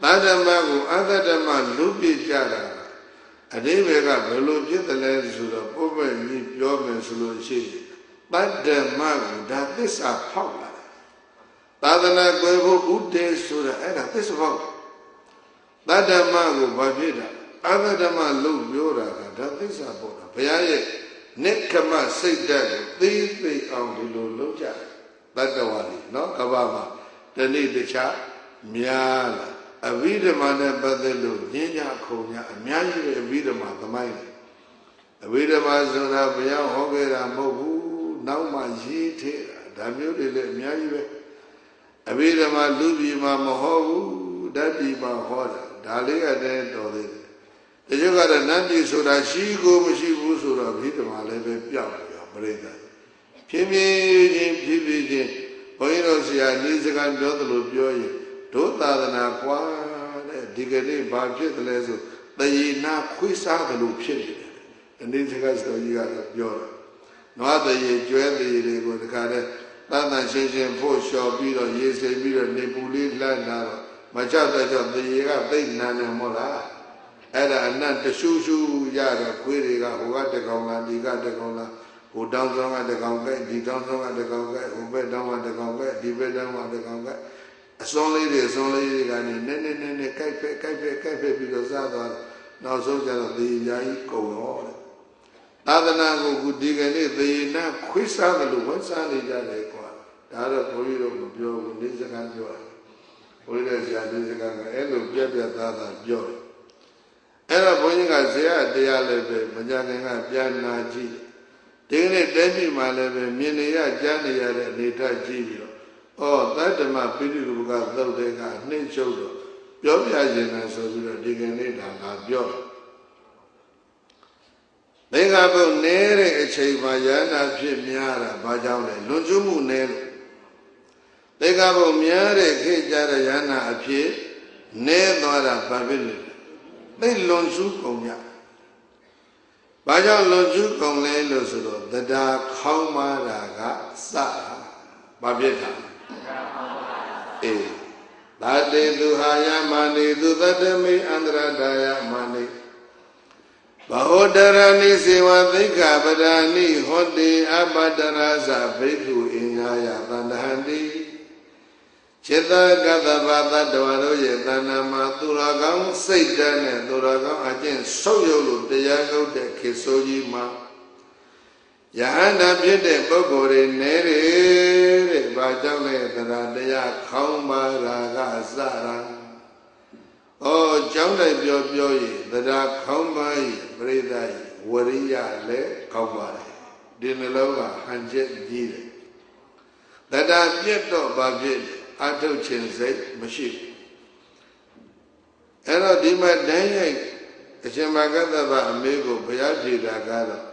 တတ္တမကိုအတ္တမလုံးပြစ်ကြတာအဓိပ္ပာယ်ကဘယ်လိုဖြစ်တယ်လဲဆိုတော့ပုပ္ပယ်ကြီးပြောမယ်ဆိုလို့ရှိရင်တတ္တမကိုဒါသစ္စာဖောက်လာသာသနာကွယ်ဖို့ဥဒေဆိုတာအဲ့ဒါသစ္စာဖောက်တတ္တမကိုဘာဖြစ်တာအတ္တမလုံးပြောတာကဒါသစ္စာပေါ့တာဘုရားရဲ့နိက္ခမစိတ်ဓာတ်ကိုသိအောင်ဒီလိုလုပ်ကြတယ်တတ္တဝါတွေနော်ကဘာမှာတဏိတခြားများလာအဘိဓမ္မာနဲ့ပတ်သက်လို့ညဉ့်ညခုံညအများကြီးပဲအဘိဓမ္မာသမိုင်းအဘိဓမ္မာဆိုတာဘုရားဟောခဲ့တာမဟုတ်ဘူးနောက်မှရေးထည့်တာဒါမျိုးတွေလည်းအများကြီးပဲအဘိဓမ္မာလူပြည်မှာမဟောဘူးဓာတ်ပြည်မှာဟောတာဒါလေးကတည်းတော်သေးတယ်တချို့ကတော့နတ်ပြည်ဆိုတာရှိကိုမရှိဘူးဆိုတော့အဘိဓမ္မာလည်းပဲပြောက်တယ်ပြိဿဖြည်းဖြည်းချင်းဘုန်းကြီးတို့ဆရာနေစကားပြောသလိုပြောရင်ဒုသာသနာကွာတဲ့ဒီကနေ့ဘာဖြစ်တယ်လဲဆိုတယေနာခွေးစားတယ်လို့ဖြစ်နေတယ်အနည်းစကားဆိုကြီးကတော့ပြောတယ်နွားတယေကျွဲတယေတွေကိုတခါတည်းတန်တန်ရှင်းရှင်းဖို့လျှော်ပြီးတော့ရေစိမ်ပြီးတော့နေပူလေးလှမ်းလာတော့မချတဲ့ကြောင့်တယေကသိတ်နန်းတယ်မဟုတ်လားအဲ့ဒါအနတ်တရှူးရှူးရတော့ခွေးတွေကဟိုကတကောင်လားဒီကတကောင်လားဟိုတောင်းဆောင်ကတကောင်ကဲဒီတောင်းဆောင်ကတကောင်ကဲဟိုဘက်တောင်းကတကောင်ကဲဒီဘက်တောင်းကတကောင်ကဲအစွန်းလေးတွေကနေနည်းကြိုက်ဖက်ပြီးတော့စားသွားနောက်ဆုံးကျတော့သေရာကြီးကုန်ရောတဲ့သာသနာကိုခုဒီကနေ့သေနာခွေးစားတယ်လို့ဝန်စားနေကြတယ်ကွာဒါတော့ဘုန်းကြီးတို့မပြောဘူးနေစကားပြောတယ်ဘုန်းကြီးတို့ဆရာနေစကားကအဲ့လိုပြက်သားပြောတယ်အဲ့တော့ဘုန်းကြီးကဇေယတရားလည်းပဲမကြခင်ကပြန်နာကြည့်ဒီကနေ့တဲပြီမှလည်းပဲမြင်နေရကြားနေရတဲ့အနေထားကြည့်ပြီးတော့ဩတတ္တမပိဋိလူကသုတ်တဲ့ကနှိမ့်ချုပ်တော့ပြောပြခြင်းနဲ့ဆိုပြီးတော့ဒီကနေ့ဒါကပြောသင်္ဃဘုတ်နဲတဲ့အချိန်မှာယန္တာဖြစ်များတာဘာကြောင့်လဲလွန်ကျူးမှုနဲလို့သင်္ဃဘုတ်များတဲ့ခေတ်ကြတဲ့ယန္တာအဖြစ်နဲသွားတာဘာဖြစ်လဲသိလွန်ကျူးကုန်ကြဘာကြောင့်လွန်ကျူးကုန်လဲလို့ဆိုတော့တရားခေါင်းမာတာကစတာဘာဖြစ်တာအေးသာတေသူဟာယမာနိသူသတ္တမိအန္တရဒါယမာနိဘဟောတရဏိစေဝသိက္ခာပဒာနိဟောတိအပတ္တရသဘိက္ခုအင်္ဂါယသန္တဟံတိ จิตกตบาตตวาတို့ရဲ့တဏ္ဍာမှာသူတော်ကောင်းစိတ်ဓာတ်နဲ့သူတော်ကောင်းအကျင့်ဆုပ်ယုပ်လို့တရားထုတ်တဲ့ခေတ်ဆိုးကြီးမှာယဟန္တာဖြစ်တဲ့ပုဂ္ဂိုလ်တွေနဲတယ်တဲ့ဘာကြောင့်လဲတရားခေါင်းပါရာကစရာကျောင်းတိုင်းပြောရင်တရားခေါင်းပါရဲ့ပရိသတ်ဝရိယလည်းခေါင်းပါတယ်ဒီနှလုံးကဟန်ချက်ကြီးတယ်တရားပြတ်တော့ဘာဖြစ်အထုတ်ခြင်းစိတ်မရှိဘူးအဲ့တော့ဒီမှာတန်းရိုက်အရှင်မဂ္ဂတဗအမေကိုဘုရားဖြေတာကတော့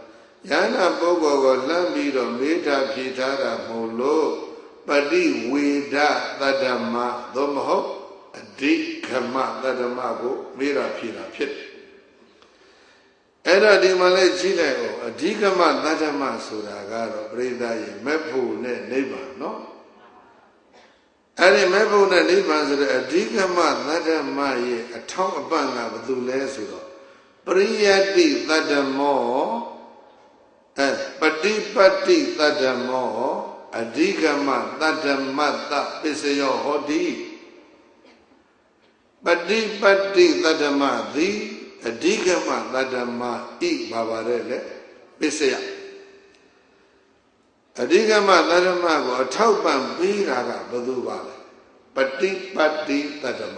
ယန္နာပုဂ္ဂိုလ်ကိုလှမ်းပြီးတော့မေးထားဖြေထားတာမဟုတ်လို့ပฏิဝေဒသတ္တမသို့မဟုတ်အဓိကမသတ္တမကိုမေးတာဖြေတာဖြစ်တယ်အဲ့တော့ဒီမှာလဲကြည့်လိုက်အောင်အဓိကမသတ္တမဆိုတာကတော့ပရိသတ်ရဲ့မဲ့ဖို့နဲ့နိဗ္ဗာန်နော်အဲ့ဒီမဲ့ဖို့နဲ့နိဗ္ဗာန်ဆိုတဲ့အဓိကမသတ္တမရဲ့အထောက်အပံ့ကဘာလို့လဲဆိုတော့ပရိယတိသတ္တမောပฏิပတ်တိသတ္တမောအဓိကမသတ္တမတ္တပစ္စယောဟောတိပฏิပတ်တိသတ္တမသည်အဓိကမသတ္တမဤဘာပါလဲပစ္စယအဓိကမသတ္တမကိုအထောက်ပံ့ပေးတာကဘယ်သူပါလဲပฏิပတ်တိသတ္တမ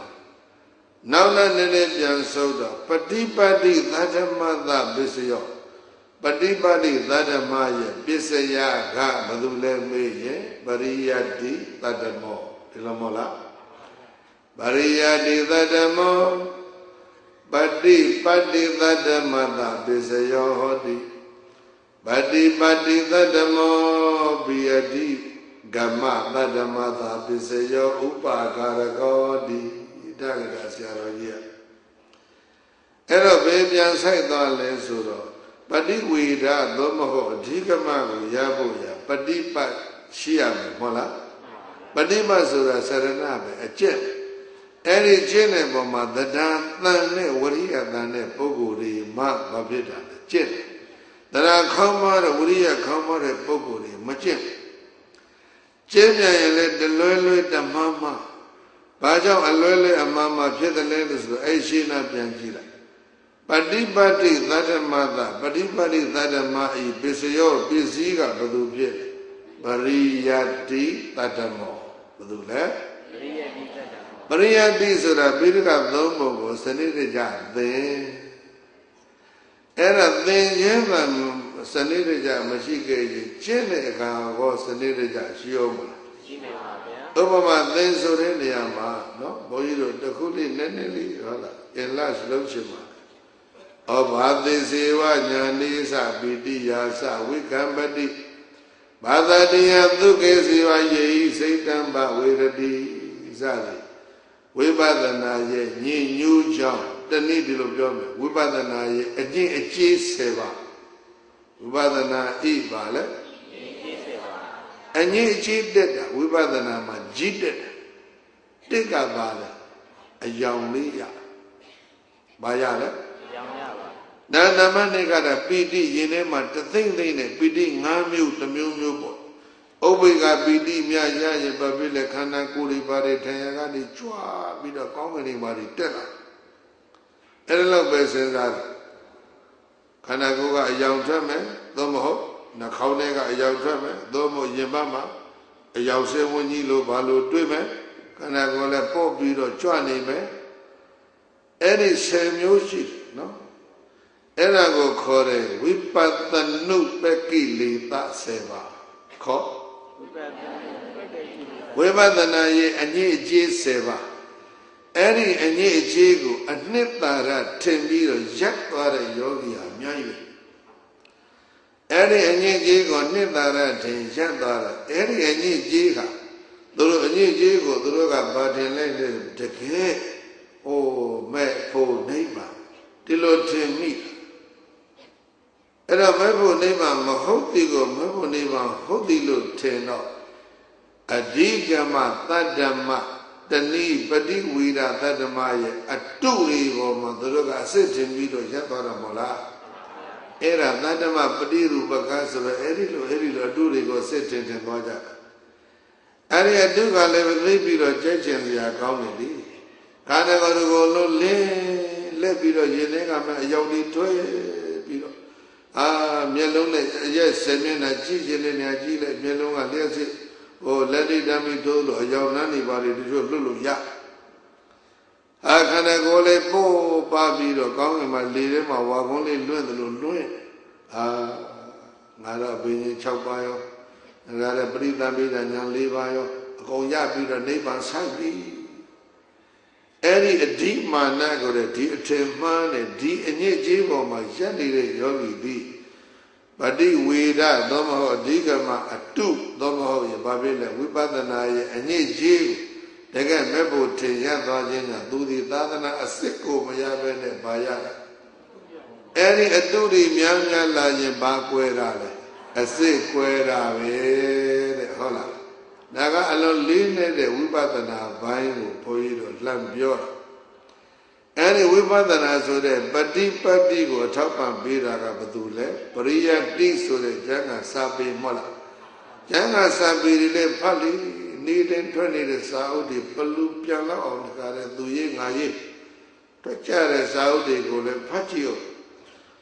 နောက်လည်းနည်းနည်းပြန်ဆိုတော့ပฏิပတ်တိသတ္တမတ္တပစ္စယောပฏิပတ်တိသတ္တမရဲ့ပစ္စယကဘယ်သူလဲမေးရင်ပရိယတိသတ္တမောဒီလိုမဟုတ်လားပရိယတိသတ္တမောပฏิပတ်တိသတ္တမတ္တပစ္စယောဟောတိပฏิပတ်တိသတ္တမောပိယတိဂမသတ္တမတ္တပစ္စယောဥပါကာရကောတိဒါကဆရာတော်ကြီးအဲ့တော့ဘယ်ပြန်ဆိုင်သွားလဲဆိုတော့ပฏิဝေဒသို့မဟုတ်အဓိကမကိုရဖို့ရပฏิပတ်ရှိရမယ်ဟုတ်လားပฏิပတ်ဆိုတာစရဏပဲအကျင့်အဲ့ဒီကျင့်တဲ့ပုံမှာသဒ္ဒံတန်နဲ့ဝရိယတန်တဲ့ပုဂ္ဂိုလ်တွေမှမဖြစ်တာလေကျင့်တရားခေါင်းမတဲ့ဝရိယခေါင်းမတဲ့ပုဂ္ဂိုလ်တွေမကျင့်ကျင့်ပြန်ရင်လည်းတလွဲလွဲတမမဘာကြောင့်အလွဲလွဲအမမဖြစ်တယ်လဲလို့ဆိုတော့အဲ့ရှင်းနာပြန်ကြည့်လိုက်ပฏิပတ်တိသတ္တမတပฏิပတ်တိသတ္တမဤပစ္စယောပစ္စည်းကဘယ်သူဖြစ်ပရိယတိသတ္တမောဘယ်သူလဲပရိယတိဆိုတာပိဋကသုံးပုံကိုစနစ်တကျသင်အဲ့ဒါသင်ခြင်းမှစနစ်တကျမရှိခဲ့ရင်ကျင့်တဲ့အခါဟောစနစ်တကျရှိအောင်မလားရှိပါပါဗျာဥပမာသင်ဆိုတဲ့နေရာမှာနော်ဘုန်းကြီးတို့တစ်ခုလေးနည်းနည်းလေးဟုတ်လားအင်္လာလုံးချင်ပါဩဘာသိစေဝညာနိသပိတိယာသဝိကံပတိဘာသတိယသုခေစေဝယေဤစိတ်တံဘဝေရတိစသည်ဝိပဿနာရဲ့ညဉ့်ညူးကြောင်းတနည်းဒီလိုပြောမယ်ဝိပဿနာရဲ့အကျင့်အကျေး7ပါးဝိပဿနာဤပါလေအငြိအကျေးတက်တာဝိပဿနာမှာကြီးတက်တယ်တက်ကပါလေအယောင်လေးရဘာရလဲနာနမနိကတာပီတိရင်ထဲမှာတသိမ့်သိမ့်နဲ့ပီတိ5မျိုးတစ်မျိုးမျိုးပေါ့ဥပိ္ပကပီတိမြရရင်ပပိလက်ခန္ဓာကိုယ်တွေပါတယ်ထံရကနေကြွားပြီးတော့ကောင်းကင်တွေပါတက်လာအဲ့ဒါလောက်ပဲစဉ်းစားခန္ဓာကိုယ်ကအယောင်ထွက်မယ်သို့မဟုတ်နှာခေါင်းထဲကအယောင်ထွက်မယ်သို့မဟုတ်ရင်ဘတ်မှာအယောင်ဆင်းဝန်းကြီးလို့ဘာလို့တွေ့မယ်ခန္ဓာကိုယ်လည်းပေါ့ပြီးတော့ကြွနေမယ်အဲ့ဒီ10မျိုးရှိနော်အဲ့ဒါကိုခေါ်တယ်ဝိပဿနုပကိလေသ7ပါးခေါ်ဝိပဿနာရဲ့အညစ်အကြေး7ပါးအဲ့ဒီအညစ်အကြေးကိုအနှစ်သာရထင်ပြီးတော့ရပ်သွားတဲ့ယောဂီဟာအများကြီးအဲ့ဒီအညစ်အကြေးကိုနှစ်သာရထင်ရပ်သွားတာအဲ့ဒီအညစ်အကြေးဟာသူတို့အညစ်အကြေးကိုသူတို့ကဘာထင်လဲတကယ်မဲ့ဖို့နိဗ္ဗာန်ဒီလိုထင်မိအဲ့တော့မဲ့ဖို့နိဗ္ဗာန်မဟုတ်သည်ကိုမဲ့ဖို့နိဗ္ဗာန်ဟုတ်သည်လို့ထင်တော့အဓိကမသတ္တမတဏိပฏิဝေဒသတ္တမရဲ့အတုတွေပေါ်မှာသူတို့ကအစစ်ထင်ပြီးတော့ရပ်သွားတာမဟုတ်လားအဲ့ဒါသတ္တမပฏิရူပကဆိုတော့အဲ့ဒီလိုအတုတွေကိုစစ်ထင်သွားကြတာ အဲ့ဒီအတုကလည်းသိပြီးတော့ကြိတ်ချင်စရာကောင်းတယ်လေခန္ဓာကိုယ်ကိုလုံးလင်းလက်ပြီးတော့ရင်ထဲကမှအယောင်လေးထွဲပြီးတော့မျက်လုံးနဲ့အရက်ဆယ်မျက်နှာကြည့်ချင်တဲ့နေရာကြည့်လိုက်မျက်လုံးကလျှက်စစ်ဟိုလက်တိတမ်းပြီးထိုးလို့အယောင်နှမ်းနေပါလေတချို့လွတ်လို့ရခန္ဓာကိုယ်လေးပို့ပါပြီးတော့ကောင်းကင်မှာလေထဲမှာဝါကုန်းလေးလွင့်တယ်လို့လွင့်ငါတော့ဘိညာဉ်6ပါးရောငါလည်းပရိသံပိဋကညာ4ပါးရောအကုန်ရပြီးတော့နိဗ္ဗာန်ဆိုင်ပြီအဲ့ဒီအဓိမာနကိုလည်းဒီအထင်မှန်းနဲ့ဒီအညစ်အကြေးပေါ်မှာရပ်နေတဲ့ယောဂီသည်ပฏิဝေဒသောမဟုတ်အဓိကမအတုသောမဟုတ်ရပါပြီလေဝိပဿနာရဲ့အညစ်အကြေးတကယ်မဲ့ဖို့ထင်ရသွားခြင်းကသူဒီသာသနာအစစ်ကိုမရဘဲနဲ့ဘာရတာအဲ့ဒီအတုတွေများများလာရင်ဘာကွဲတာလဲအစစ်ကွဲတာပဲတဲ့ဟုတ်လားဒါကအလုံးလေးနေတဲ့ဝိပဿနာဘိုင်းကိုဘုန်းကြီးတို့လှမ်းပြောတာအဲ့ဒီဝိပဿနာဆိုတဲ့ပฏิပတ်တိကိုအထောက်ပံ့ပေးတာကဘာလို့လဲပရိယတိဆိုတဲ့ကျမ်းဂန်စာပေမဟုတ်လားကျမ်းဂန်စာပေတွေလည်းဖတ်လိနေတဲ့ထွက်နေတဲ့စာအုပ်တွေဘလူပြန်လောက်အောင်တကားတဲ့သူရေးငါရေးတွေ့ကြတဲ့စာအုပ်တွေကိုလည်းဖတ်ကြည့်အောင်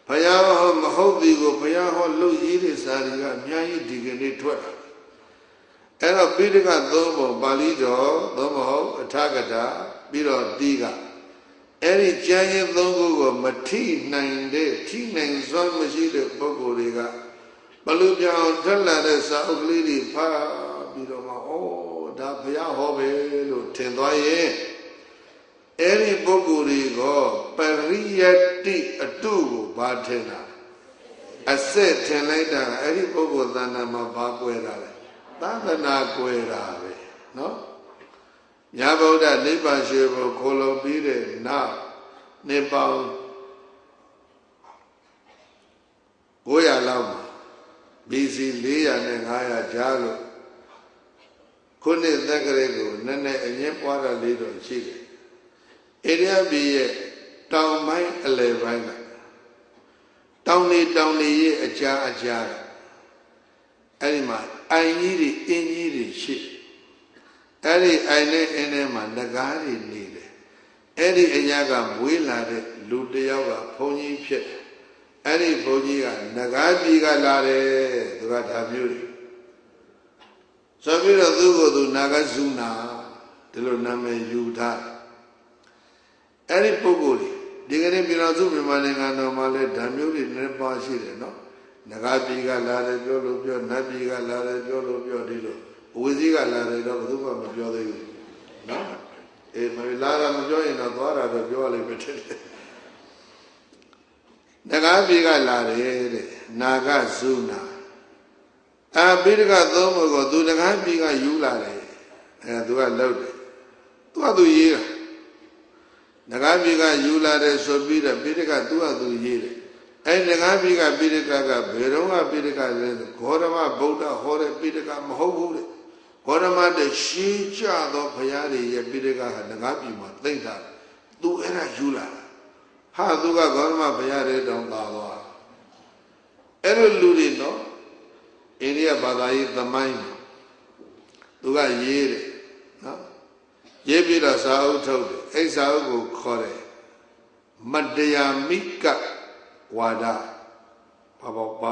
ဘုရားဟောမဟုတ်သည်ကိုဘုရားဟောလို့ရေးတဲ့စာတွေကအများကြီးဒီကနေ့ထွက်လာအဲ့တော့ပိဋကသုံးပုံပါဠိတော်သုံးမဟုတ်အထာဂတာပြီးတော့တိကအဲ့ဒီကျမ်းရင်သုံးခုကိုမထိနိုင်တဲ့ထိနိုင်စွမ်းမရှိတဲ့ပုဂ္ဂိုလ်တွေကဘလူပြောင်ထက်လာတဲ့စာအုပ်ကလေးတွေဖတ်ပြီးတော့မှဒါဘုရားဟောပဲလို့ထင်သွားရင်အဲ့ဒီပုဂ္ဂိုလ်တွေကပရိယတိအတုကိုဘာထင်တာအစစ်ထင်လိုက်တာအဲ့ဒီပုဂ္ဂိုလ်သဏ္ဍာန်မှာဘာကွဲတာလဲသာသနာကွဲတာပဲနော်ညာဗုဒ္ဓနိဗ္ဗာန်ရှိဖို့ခိုးလုံပြီးတဲ့နောက်နှစ်ပေါင်း900လောက်မှာ BC 400နဲ့500ကြားလို့ခုနှစ်သက္ကရာကိုနည်းနည်းအငင်းပွားတာလေးတော့ရှိတယ်။အိန္ဒိယပြည်ရဲ့တောင်ပိုင်းအလယ်ပိုင်းကတောင်နေရဲ့အကြားအဲ့ဒီမှာအိုင်ကြီးတွေအင်းကြီးတွေရှိအဲ့ဒီအိုင်နဲ့အင်းထဲမှာငကားတွေနေတယ်အဲ့ဒီအညာကမွေးလာတဲ့လူတယောက်ကဘုန်းကြီးဖြစ်အဲ့ဒီဘုန်းကြီးကငကားပြည်ကလာတယ်သူကဒါမျိုးတွေဆိုပြီးတော့သူ့ကိုယ်သူနာဂဇုနာဒီလိုနာမည်ယူထားအဲ့ဒီပုဂ္ဂိုလ်ဒီကနေ့ပြည်တော်စုမြန်မာနိုင်ငံတော်မှာလည်းဓာမျိုးတွေနှစ်ပါးရှိတယ်နော်နဂါပြည်ကလာတယ်ပြောလို့ပြောနတ်ပြည်ကလာတယ်ပြောလို့ပြောဒီလိုဝိဇိကလာတယ်တော့ဘယ်သူမှမပြောသေးဘူးနော်မလာတာမပြောရင်တော့သွားတာတော့ပြောရလိမ့်မယ်တဲ့နဂါပြည်ကလာတယ်တဲ့နာဂဇုနာပိဋကသုံးဖို့ကိုသူတကားပြည်ကယူလာတယ်သူကလှုပ်တယ်သူရေးတာတကားပြည်ကယူလာတယ်ဆိုပြီးတော့ပိဋကသူရေးတယ်အဲ့တကားပြည်ကပိဋကကဘယ်တော့မှပိဋကလဲဂေါရမဗုဒ္ဓဟောတဲ့ပိဋကမဟုတ်ဘူးတဲ့ဂေါရမတဲ့ရှင်းကြသောဘုရားတွေရဲ့ပိဋကဟာတကားပြည်မှာသိမ့်တာသူအဲ့ဒါယူလာဟာသူကဂေါရမဘုရားတွေတောင်းပါသွားအဲ့လိုလူတွေနော်အိန္ဒိယဘာသာရေးသမိုင်းသူကရေးတယ်နော်ရေးပြီးတော့စာအုပ်ထုတ်တယ်အဲ့စာအုပ်ကိုခေါ်တယ်မတရားမိကဝါဒဘာ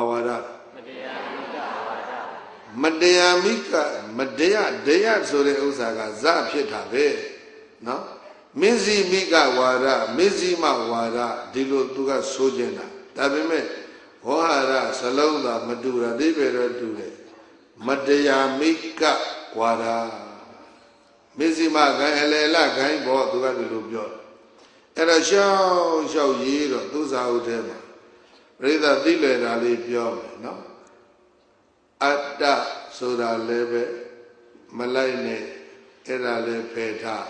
ဝါဒမတရားမိကမတရားဆိုတဲ့ဥစ္စာကဇဖြစ်တာပဲနော်မင်းစီမိကဝါဒမင်းစီမဝါဒဒီလိုသူကဆိုကျင်တာဒါပေမဲ့ဝါဟာရစလုံးသာမတူတာဒီပဲတော့တူတယ်မတရားမိကဝါဒမစ္စည်းမဂိုင်းအလယ်လဂိုင်းဘောသူကဒီလိုပြောတယ်အဲ့တော့ရှောက်ရေးတော့သူစာအုပ်ထဲမှာပရိသတ်သိလည်တာလေးပြောမယ်နော်အတ္တဆိုတာလည်းပဲမလိုက်နဲ့အဲ့ဒါလည်းဖယ်ထား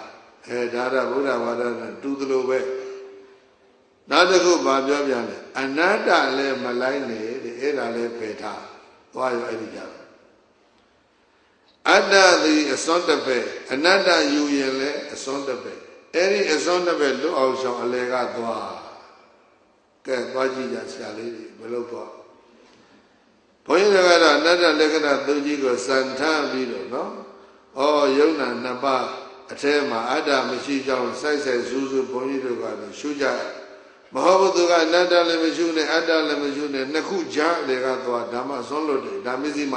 ဒါရဗုဒ္ဓဘာသာနဲ့တူသလိုပဲနောက်တစ်ခုဘာပြောပြန်လဲအနတ္တလည်းမလိုက်နဲ့အဲ့ဒါလည်းဖယ်ထားသွားရောအဲ့ဒီကြအတ္တသည်အစွန်းတစ်ဖက်အနတ္တယူရင်လည်းအစွန်းတစ်ဖက်အဲ့ဒီအစွန်းတစ်ဖက်လွတ်အောင်ဆောင်အလေကသွားကဲသွားကြည့်ကြဆရာလေးတွေဘယ်လိုသွားဘုန်းကြီးတွေကတော့အနတ္တလက္ခဏာသုံးကြီးကိုစံထားပြီးတော့နော် ယုံနာနှစ်ပါးအထဲမှာအတ္တမရှိကြောင်းစိုက်စူးစူးဘုန်းကြီးတို့ကလည်းရှုကြမဟုတ်ဘူးသူကအနတ္တလည်းမရှိနဲ့အတ္တလည်းမရှိနဲ့နှစ်ခုကြားတွေကသွားဓမ္မဆွမ်းလို့တယ်ဒါမစ္စည်းမ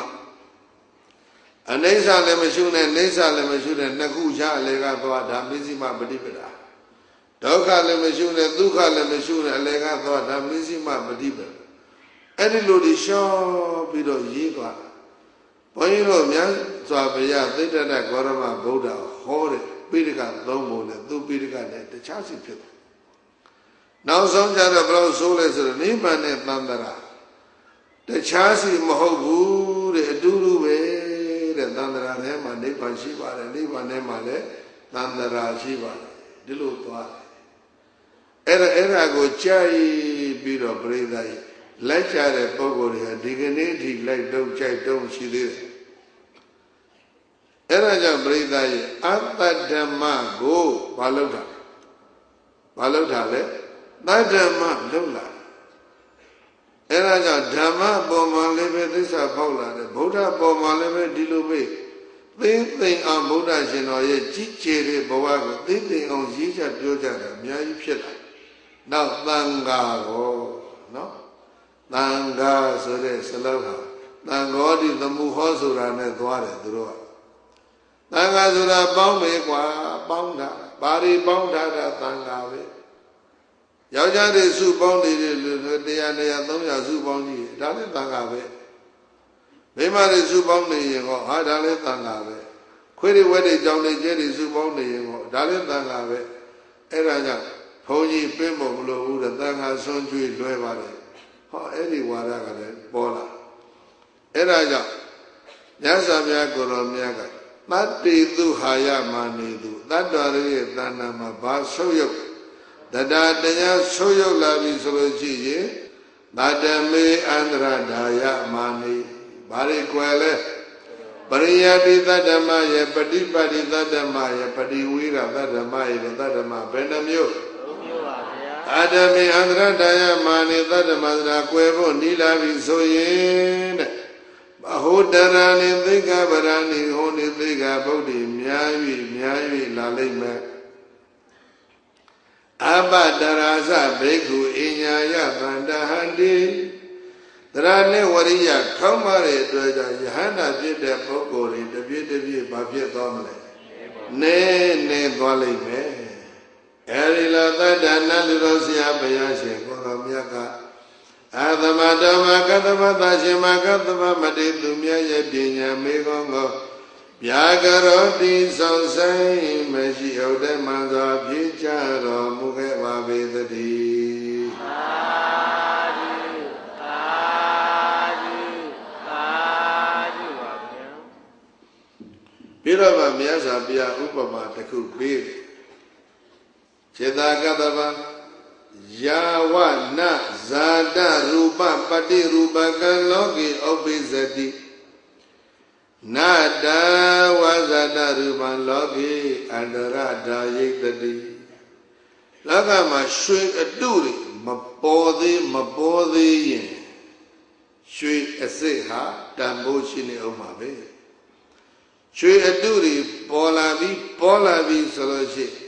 အနိစ္စလည်းမရှိနဲ့နိစ္စလည်းမရှိနဲ့နှစ်ခုကြားအလေကသွားဒါမစ္စည်းမပฏิပဒါဒုက္ခလည်းမရှိနဲ့ဒုက္ခလည်းမရှိနဲ့အလေကသွားဒါမစ္စည်းမပฏิပဒါအဲ့ဒီလိုဒီရှော့ပြီးတော့ရေးသွားဘုန်းကြီးတို့မြတ်စွာဘုရားသိတ္တရဂေါရမဗုဒ္ဓဟောတဲ့ပိဋကသုံးပုံနဲ့သူပိဋကနဲ့တခြားစီဖြစ်တယ်နောက်ဆုံးကြတော့ဘယ်လိုဆိုလဲဆိုတော့နိဗ္ဗာန်နဲ့သံတရာတခြားစီမဟုတ်ဘူးတဲ့အတူတူပဲတဲ့သံတရာထဲမှာနိဗ္ဗာန်ရှိပါတယ်နိဗ္ဗာန်ထဲမှာလည်းသံတရာရှိပါတယ်ဒီလိုသွားတယ်အဲ့ဒါကိုကြိုက်ပြီးတော့ပြိဿကြီးလိုက်ကြတဲ့ပုဂ္ဂိုလ်တွေကဒီကနေ့ထိလိုက်တော့ကြိုက်တော့ရှိသေးတယ်အဲ့ဒါကြောင့်ပြိဿကြီးအတ္တဓမ္မကိုဘာလုပ်တာလဲသတ္တမလုပ်လာအဲ့ဒါကြောင့်ဓမ္မပေါ်မှာလည်းပဲသစ္စာပေါက်လာတယ်ဗုဒ္ဓပေါ်မှာလည်းပဲဒီလိုပဲသိအောင်ဗုဒ္ဓရှင်တော်ရဲ့ကြီးကျယ်တဲ့ဘဝကိုသိအောင်ရေးချပြောကြတာအများကြီးဖြစ်လာနောက်သံဃာကိုနော်သံဃာဆိုတဲ့စလုံးဟာသံဃောတိသမုဟောဆိုတာနဲ့သွားတယ်သူတို့ကသံဃာဆိုတာပေါင်းမယ်ကွာပေါင်းတာပါရီပေါင်းတာသံဃာပဲယောက်ျားတွေစုပေါင်းနေတဲ့လူတွေ100 300စုပေါင်းကြည့်ဒါလည်းသံဃာပဲမိန်းမတွေစုပေါင်းနေရင်ဟောဟာဒါလည်းသံဃာပဲခွေးတွေဝက်တွေကြောင်တွေကျဲတွေစုပေါင်းနေရင်ဟောဒါလည်းသံဃာပဲအဲ့ဒါကြောင့်ဘုန်းကြီးပြင်းဖို့မလိုဘူးတဲ့သံဃာဆွမ်းကျွေးလွဲပါတယ်ဟောအဲ့ဒီဝါဒကလည်းပေါ်လာအဲ့ဒါကြောင့်မြတ်စွာဘုရားကိုရောမြတ်ကတတ္တိသူဟာယမာနေသူတတ္တရရဲ့တဏ္ဍာမှာဘာဆုပ်ယုတ်တရားတရားဆုပ်ယုတ်လာပြီဆိုလို့ရှိရင်တတ္တမေအန္တရဒါယမာနေဘာတွေကွယ်လဲပရိယတိတတ္တမရဲ့ပฏิပတ်တိတတ္တမရဲ့ပฏิဝိရတတ္တမရဲ့တတ္တမဘယ်နှမျိုးပါဗျာအတ္တမေအန္တရဒါယမာနေတတ္တမသရာကွယ်ဖို့နီးလာပြီဆိုရင်တဲ့ဘဟုတရဏိသိက္ခာပရဏိဟောနိသိက္ခာဗုဒ္ဓများ၍လာလိမ့်မယ်အပတရာဇဘိက္ခုအညာယဗန္တဟန္တိသရဏိဝရိယခေါင်းမတဲ့အတွက်ကြောင့်ယဟန္တာဖြစ်တဲ့ပုဂ္ဂိုလ်တွေတပြည့်ဘာဖြစ်သွားမလဲနေသွားလိမ့်မယ်အဲဒီလိုသတ္တနာလူတော်ဆရာဘုရားရှင်ကိုတော်မြတ်ကအသမဓမ္မကတ္တမသရှင်မကတ္တမမတိသူမြတ်ရဲ့ပညာမေကောကိုဗျာကရောတိဆောင်ဆိုင်မရှိဟုတ်တဲ့မှန်စွာဖြေချတော်မူခဲ့ပါပေသတည်းသာဓုသာဓုသာဓုပါဗျာပြီးတော့မှမြတ်စွာဘုရားဥပမာတစ်ခုပေးတယ်ခြေသာကတ္တဗယာဝနဇာတရူပပတိရူပကံလောကေဥပ္ပိသတိနတဝဇာတရူပံလောကေအန္တရဒါယိတတိလောကမှာရွှေအတုတွေမပေါ်သေးရင်ရွှေအစစ်ဟာတန်ဖိုးရှိနေအောင်ပါပဲရွှေအတုတွေပေါ်လာပြီဆိုလို့ရှိရင်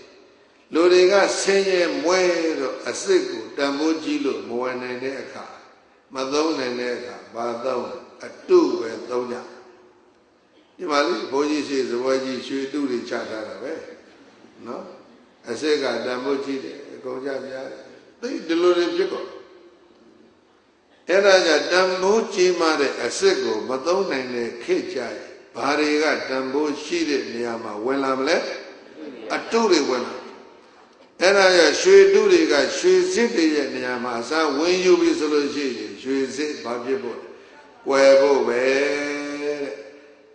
လူတွေကဆင်းရဲမွဲတော့အစစ်ကိုတန်ဖိုးကြီးလို့မဝင်နိုင်တဲ့အခါမသုံးနိုင်တဲ့အခါဘာသုံးအတုပဲသုံးကြဒီမှာလေဘိုးကြီးရှိဇဝဲကြီးရွှေတုတွေချထားတာပဲနော်အစစ်ကတန်ဖိုးကြီးတယ်အကုန်ကြများသိဒီလိုတွေဖြစ်ကုန်အဲ့ဒါကြောင့်တန်ဖိုးကြီးမှတဲ့အစစ်ကိုမသုံးနိုင်တဲ့ခေတ်ကြရင်ဘာတွေကတန်ဖိုးရှိတဲ့နေရာမှာဝင်လာမလဲအတုတွေဝင်လာအဲ့ဒါရရွှေတုတွေကရွှေစစ်တွေရဲ့နေရာမှာအစားဝင်ယူပြီဆိုလို့ရှိရင်ရွှေစစ်ဘာဖြစ်ဖို့ကွယ်ဖို့ပဲတဲ့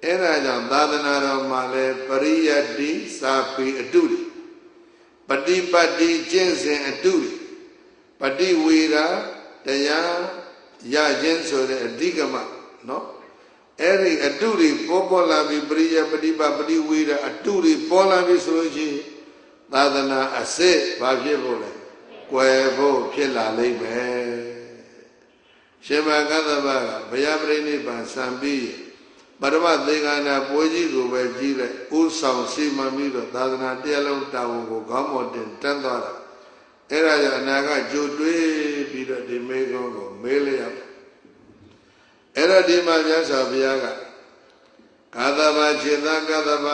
အဲ့ဒါကြောင့်သာသနာတော်မှာလဲပရိယတ္တိစာပေအတုတွေပฏิပတ်တိကျင့်စဉ်အတုတွေပฏิဝေဒတရားရခြင်းဆိုတဲ့အဓိကမနော်အဲ့ဒီအတုတွေပေါ်လာပြီပရိယပฏิပတ်ပฏิဝေဒအတုတွေပေါ်လာပြီဆိုလို့ရှိရင်သာသနာအစစ်ဘာဖြစ်ဖို့လဲကွယ်ဖို့ဖြစ်လာလိမ့်မယ်ရှင်မကတ္တဗကဘုရားပြိဋိဘံစံပြီး ပရမသေကနာပွဲကြီးကိုပဲကြီးလိုက်ဥဆောင်စီမံပြီးတော့သာသနာတရားလုံးတာဝန်ကိုခေါင်းပေါ်တင်တန်းသွားတာအဲ့ဒါကြောင့်အနာကကြိုတွေးပြီးတော့ဒီမေကုန်းကိုမေးလိုက်ရအဲ့ဒါဒီမှာမြတ်စွာဘုရားကကာသဗ္ဗခြေသကာသဗ္ဗ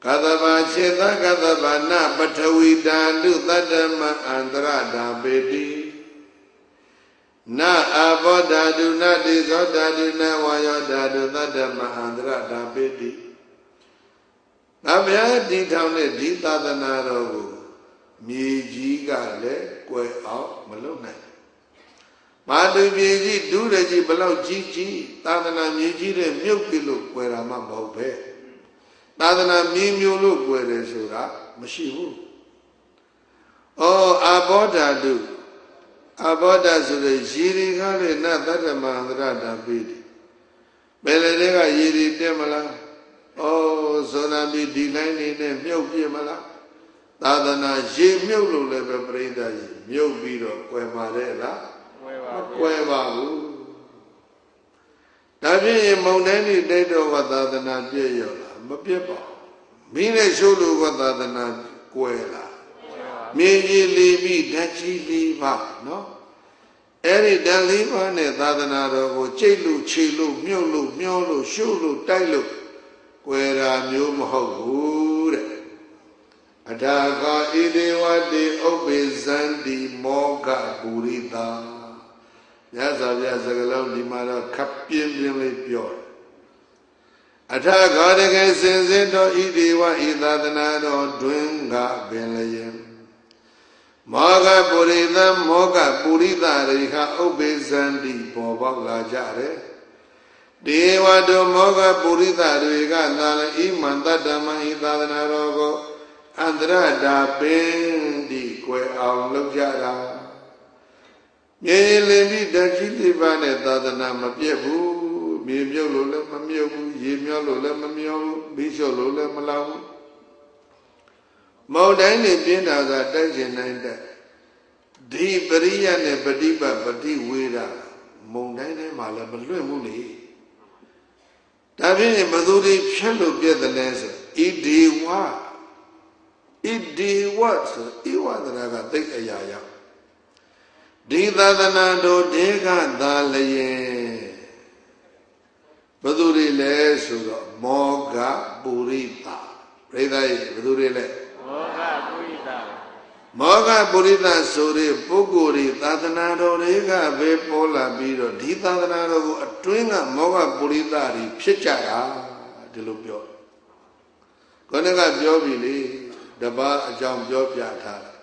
ကာသဗ္ဗခြေသကာသဗ္ဗနပထဝီဓာတုသတ္တမအန္တရဓာပေတိနအဘောဓာတုနတိဇောဓာတုနဝါယောဓာတုသတ္တမအန္တရဓာပေတိငါဘုရားတည်ထောင်တဲ့ဒီသာသနာတော်ကိုမြေကြီးကလည်းကွယ်အောင်မလုပ်နိုင်မာတုမြေကြီးဒုရကြီးဘလောက်ကြီးကြီးသာသနာမြေကြီးတဲ့မြုပ်ပြီလို့ကွယ်တာမှမဟုတ်ပဲသာသနာမြေမျိုးလို့ကွယ်တယ်ဆိုတာမရှိဘူး။အော်အဘောဓာတုအဘောဓဆိုတဲ့ရေတွေကလည်းနသတ္တမန္တရဓာပိတိဘယ်လေတွေကရေတွေတက်မလား။အော်ဇောနာပြီးဒီလိုင်းနေနဲ့မြုပ်ပြမလား။သာသနာရေမြုပ်လို့လည်းပဲပြိဿရေမြုပ်ပြီးတော့ကွယ်ပါတယ်လား။ကွယ်ပါဘူး။ဒါဖြင့်မုံတိုင်းနေတိတ်တော်ကသာသနာပြည့်ရောလားမပြည့်ပါဘူး။မင်းနဲ့ရှုလို့ကသာသနာကွယ်လား။မြေကြီးလေးပြီးဓာတ်ကြီးလေးပါနော်အဲ့ဒီဓာတ်လေးပါနဲ့သာသနာတော်ကိုကြိတ်လို့ခြေလို့မြုပ်လို့မျောလို့ရှုလို့တိုက်လို့ကွယ်တာမျိုးမဟုတ်ဘူးတဲ့အထာဂာဣဒေဝတိဥပ္ပေဇန္တိမောဂပုရိတာညဇာပြစကလုံးဒီမှာတော့ခပ်ပြင်းပြင်းလေးပြောတယ်အထာဂါတကယ်စင်စစ်တော်ဣဒေဝဤသာသနာတော်တွင်ကပင်လျင်မောဂပုရိသမောဂပုရိသရိခဥပ္ပေဇန္တိပေါ်ပေါက်လာကြတယ်ဒေဝတို့မောဂပုရိသတွေကသာလဣမန္တတ္တမဤသာသနာတော်ကိုအန္တရဓာပင်ဒီကွယ်အောင်လုပ်ကြတာမြေလင်းပြီးဓာတ်ကြီးလေးပါးနဲ့သာသနာမပြည့်ဘူးမြေမြုပ်လို့လည်းမမြုပ်ဘူးရေမြောလို့လည်းမမြောဘူးဘိလျှော့လို့လည်းမလောင်ဘူးမုံတိုင်းနဲ့ပြင်းတာကတိုက်ကျင်နိုင်တဲ့ဒီပရိယနဲ့ပฏิပတ်ပฏิဝေဒမုံတိုင်းထဲမှာလည်းမလွင့်ဘူးလေဒါဖြင့်ဘသူတွေဖြတ်လို့ပြည့်တယ်လဲဆိုဣဒေဝဣဒေဝဆိုဣဝဒနာကသိအရာရောက်ဒီသာသနာတော်တေကသာလျင်ဘသူတွေလဲဆိုတော့မောဂပုရိသပြိဿရေဘသူတွေလဲမောဂပုရိသမောဂပုရိသဆိုတဲ့ပုဂ္ဂိုလ်တွေသာသနာတော်တွေကပဲပေါ်လာပြီးတော့ဒီသာသနာတော်ကိုအတွင်းကမောဂပုရိသတွေဖြစ်ကြတာဒီလိုပြောခေါင်းကပြောပြီလေတပါးအကြောင်းပြောပြထားတယ်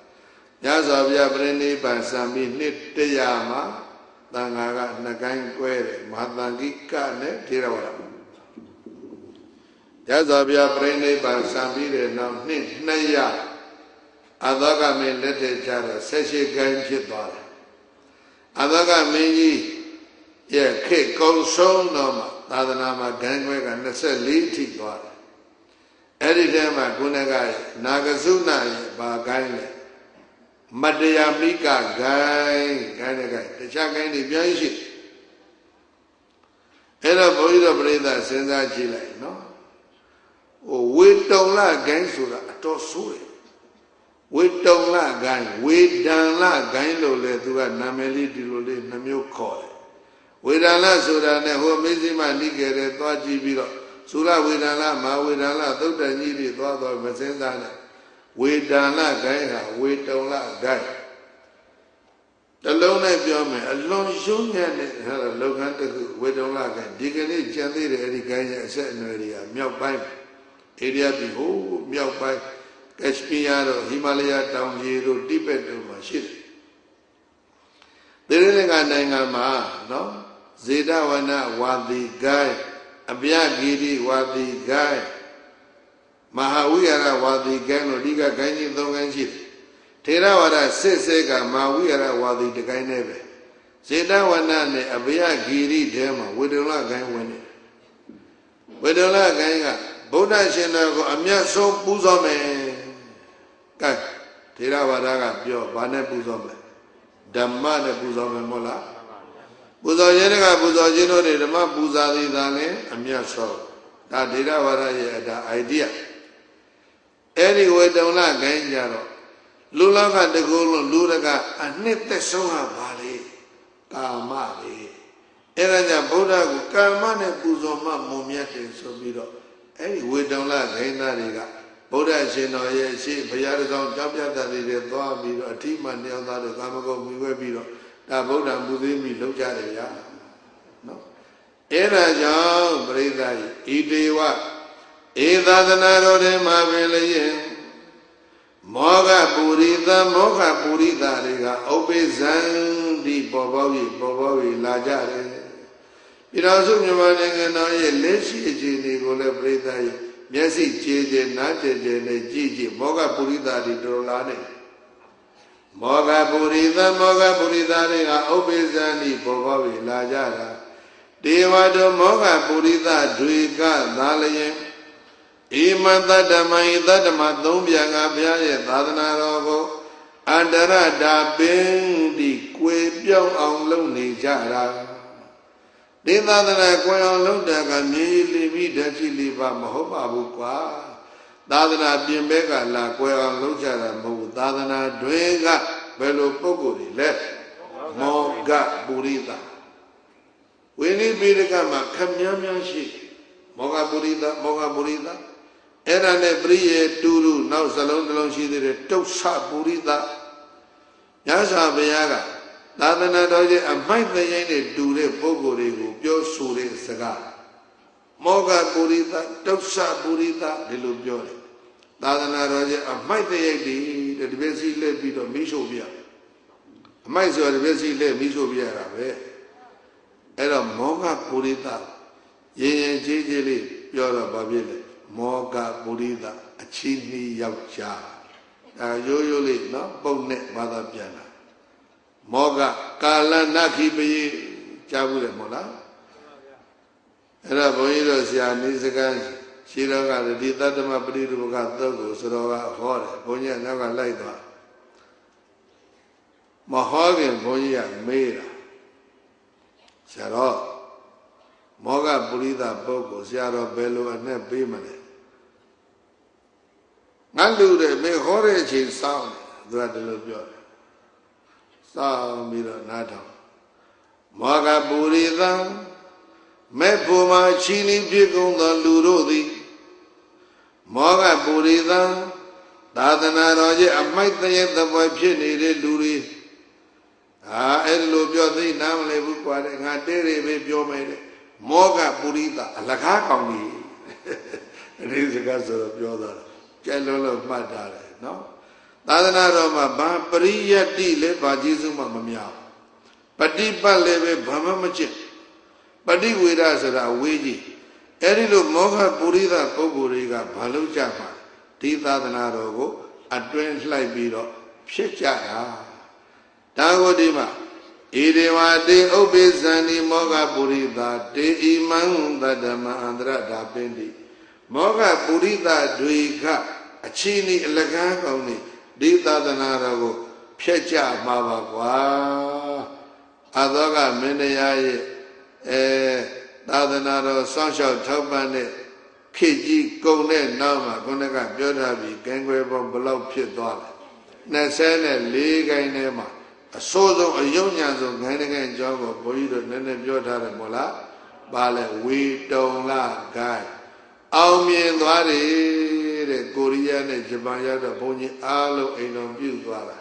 ညဇောပြပြိဋိဘံစံပြီးနှစ်100မှာသံဃာကနှစ်ကိုင်းကွဲတယ်မဟာသံဃိကနဲ့ထေရဝါဒညဇောပြပြိဋိဘံစံပြီးတဲ့နောက်နှစ်200အသောကမင်းလက်ထက်ကြတော့18ကိုင်းဖြစ်သွားတယ်အသောကမင်းကြီးရဲ့ခေတ်ကုံဆုံးတော့မှသာသနာမှာဂိုင်းခွဲက24အထိသွားတယ်အဲ့ဒီထဲမှာခုနကနာဂစုနာရဲ့ဘာဂိုင်းလဲမတရားမိကဂိုင်းဂိုင်းတဲ့ဂိုင်းတခြားဂိုင်းတွေအများကြီးရှိအဲ့တော့ဘုန်းကြီးတို့ပြိဿစဉ်းစားကြည့်လိုက်နော်ဟိုဝေတုံလဂိုင်းဆိုတာအတော်ဆိုးတယ်ဝေတုံလဂိုင်းဝေဒံလဂိုင်းလို့လေသူကနာမည်လေးဒီလိုလေးနှမျိုးခေါ်တယ်ဝေဒံလဆိုတာနဲ့ဟိုမေဇိမနိကေတဲ့သွားကြည့်ပြီးတော့သုရဝေဒံလမဟာဝေဒံလသုတ်တန်ကြီးတွေသွားတော့မစင်းစားနဲ့ဝေဒံလဂိုင်းဟာဝေတုံလဂိုင်းတလုံးနဲ့ပြောမယ်အလွန်ရှုံးညံ့တဲ့ဟာလောကတခုဝေတုံလဂိုင်းဒီကနေ့ကျန်သေးတယ်အဲ့ဒီဂိုင်းရဲ့အဆက်အနွယ်တွေကမြောက်ပိုင်းဧရိယာပြည်ဟိုမြောက်ပိုင်းကက်ရှမီးယားတို့ဟိမာလယာတောင်ကြီးတို့တိဘက်တို့မှာရှိတယ်သီရိလင်္ကာနိုင်ငံမှာနော်ဇေဒဝနဝါဒီဂိုင်းအပြဂီရီဝါဒီဂိုင်းမဟာဝိဟာရဝါဒီဂိုင်းတို့ဒီကဂိုင်းကြီး3ဂိုင်းရှိတယ်ထေရဝါဒစစ်စစ်ကမဟာဝိဟာရဝါဒီတဂိုင်းနဲ့ပဲဇေဒဝနနဲ့အပြဂီရီထဲမှာဝေဒုလဂိုင်းဝင်တယ်ဝေဒုလဂိုင်းကဗုဒ္ဓရှင်တော်ကိုအမြတ်ဆုံးပူဇော်မယ်ကဲထေရဝါဒကပြောဘာနဲ့ပူဇော်မလဲဓမ္မနဲ့ပူဇော်မယ်မဟုတ်လား ပူဇော်ခြင်းကပူဇော်ခြင်းတို့ဓမ္မပူဇာသည်သာလည်းအမြတ်ဆုံးဒါဒေရဝရရဲ့ဒါ idea အဲ့ဒီဝေတုံလခိုင်းကြတော့လူလောကတကူလုံးလူတကအနှစ်သက်ဆုံးဟာပါလေကာမပဲအဲ့ဒါကြောင့်ဗုဒ္ဓကိုကာမနဲ့ပူဇော်မှမုံမြတ်တယ်ဆိုပြီးတော့အဲ့ဒီဝေတုံလခိုင်းသားတွေကဗုဒ္ဓရှင်တော်ရဲ့ရှေ့ဘုရားတော်ကြောင့်ကြောက်ပြတ်တဲ့တွေသွားပြီးတော့အထိမှနေအောင်သားတို့ကာမဂုဏ်မြှဝဲပြီးတော့ဒါဗုဒ္ဓမူသေးမိလောက်ကြတယ်ဗျာနော်အဲ့ဒါကြောင့်ပရိသတ်ဤတေဝဧသာသနာတော်ထဲမှာပင်လျင်မောဂပုရိသမောဂပုရိသတွေကဥပ္ပိဇံဒီပေါ်ပေါက်လာကြတယ်ပြည်တော်စုမြန်မာနိုင်ငံတော်ရဲ့လက်ရှိအခြေအနေကိုလည်းပရိသတ်မျက်စိကြည်ကြည်နားကြည်ကြည်နဲ့ကြည့်မောဂပုရိသတွေတော်လာတယ်မောဂပုရိသတွေကဥပ္ပိဇံဒီပေါ်ပေါက်လာကြတာဒေဝတို့မောဂပုရိသတွေကသာလျင်ဣမတတ္တမဟိတတ္တမသုံးပြန်ကဘုရားရဲ့သာသနာတော်ကိုအန္တရတာပင်ဒီကွယ်ပြောင်းအောင်လုပ်နေကြတာဒီသာသနာကွယ်အောင်လုပ်တာကမြေလီမိဓာတ်ကြီးလေးပါမဟုတ်ပါဘူးကွာသာသနာပြင်ဘက်ကလာကွယ်အောင်လုပ်ကြတာမဟုတ်ဘူးသာသနာတွင်ကဘယ်လိုပုဂ္ဂိုလ်တွေလဲမောဂပုရိသဝိနည်းပိဋကမှာခမည်းများရှိမောဂပုရိသအဲ့ဒါနဲ့ပရိယေတူရုနောက်စလုံးတစ်လုံးရှိသေးတယ်တုတ်ဆပုရိသညဇာဘုရားကသာသနာတော်ရဲ့အမိုက်သရိုင်းနဲ့တူတဲ့ပုဂ္ဂိုလ်တွေကိုပြောဆိုတဲ့စကားမောဂပုရိသတုတ်ဆပုရိသဒီလိုပြောတယ်သာသနာတော်ရဲ့အမိုက်သရိုက်တွေတပည့်စီလက်ပြီးတော့မိရှို့ပြအမိုက်ဆိုတပည့်စီလက်မိရှို့ပြရတာပဲအဲ့တော့မောဂပုရိသရင်ကြီးကြီးလေးပြောတော့ဘာဖြစ်လဲမောဂပုရိသအချီးနှီးယောက်ျားရိုးရိုးလေးနော်ပုံနဲ့ဘာသာပြန်တာမောဂကာလနာခိပယေကြားဘူးလေမို့လားအဲ့ဒါဘုန်းကြီးတို့ဆရာနေစကားရှိတော်ကဒီတတ္တမပရိဒုဘကသုတ်ကိုဆိုတော်ကဟောတယ်ဘုန်းကြီးကနောက်ကလိုက်သွားမဟောခင်ဘုန်းကြီးကမေးတာဆရာတော်မောဂပုရိသပုဂ္ဂိုလ်ဆရာတော်ဘယ်လိုအနဲ့ပေးမလဲငါလူတဲ့မေဟောတဲ့အချိန်စောင့်တယ်သူကဒီလိုပြောတယ်စောင့်ပြီးတော့နားထောင်မောဂပုရိသမဲ့ဖို့မှာချီလီဖြစ်ကုန်သောလူတို့သည်မောဂပုရိသသာသနာတော်ရဲ့အမိုက်တရဲ့သဘောဖြစ်နေတဲ့လူတွေအဲ့လိုပြောသိနားမလဲဘူးကွာတဲ့ငါတဲတွေပဲပြောမယ်တဲ့မောဂပုရိသအလကားကောင်းကြီးဒီစကားဆိုတော့ပြောတာကျဲလုံးလုံးမှတ်ထားတယ်နော်သာသနာတော်မှာဘာပရိယတ္တိလဲဘာကျေးဇူးမှမမြောက်ပฏิပတ်လည်းပဲဘာမှမကျင့်ပฏิဝေဒဆိုတာဝေးကြီးအဲ့ဒီလိုမောဂပုရိသပုဂ္ဂိုလ်တွေကဘာလို့ကြမှာဒီသာသနာတော်ကိုအတွင်းလှိုက်ပြီးတော့ဖြစ်ကြတာဒါကိုဒီမှာဣဒေဝတေဥပ္ပိဇံဒီမောဂပုရိသတေဣမံတတ္တမအန္တရတာပင်တိမောဂပုရိသတွေကအချီးနီအလကားကောင်းနေဒီသာသနာတော်ကိုဖျက်ကြမှာပါကွာအသောကမင်းတရားရဲ့သာသနာတော်စောင့်ရှောက်ထောက်ပံ့တဲ့ခေတ်ကြီးကုန်တဲ့နောက်မှာခုနကပြောထားပြီးကံွယ်ပေါင်းဘလောက်ဖြစ်သွားလဲ24ခိုင်ထဲမှာအစိုးဆုံးအယုံညာဆုံးခိုင်တကယ်ကြောင်းကိုဘုန်းကြီးတို့နည်းနည်းပြောထားတယ်မို့လားပါလဲဝေတုံလခိုင်အောင်မြင်သွားတယ်တဲ့ကိုရီးယားနဲ့ဂျပန်ရောက်တော့ဘုန်းကြီးအားလုံးအိမ်တော်ပြုသွားတာ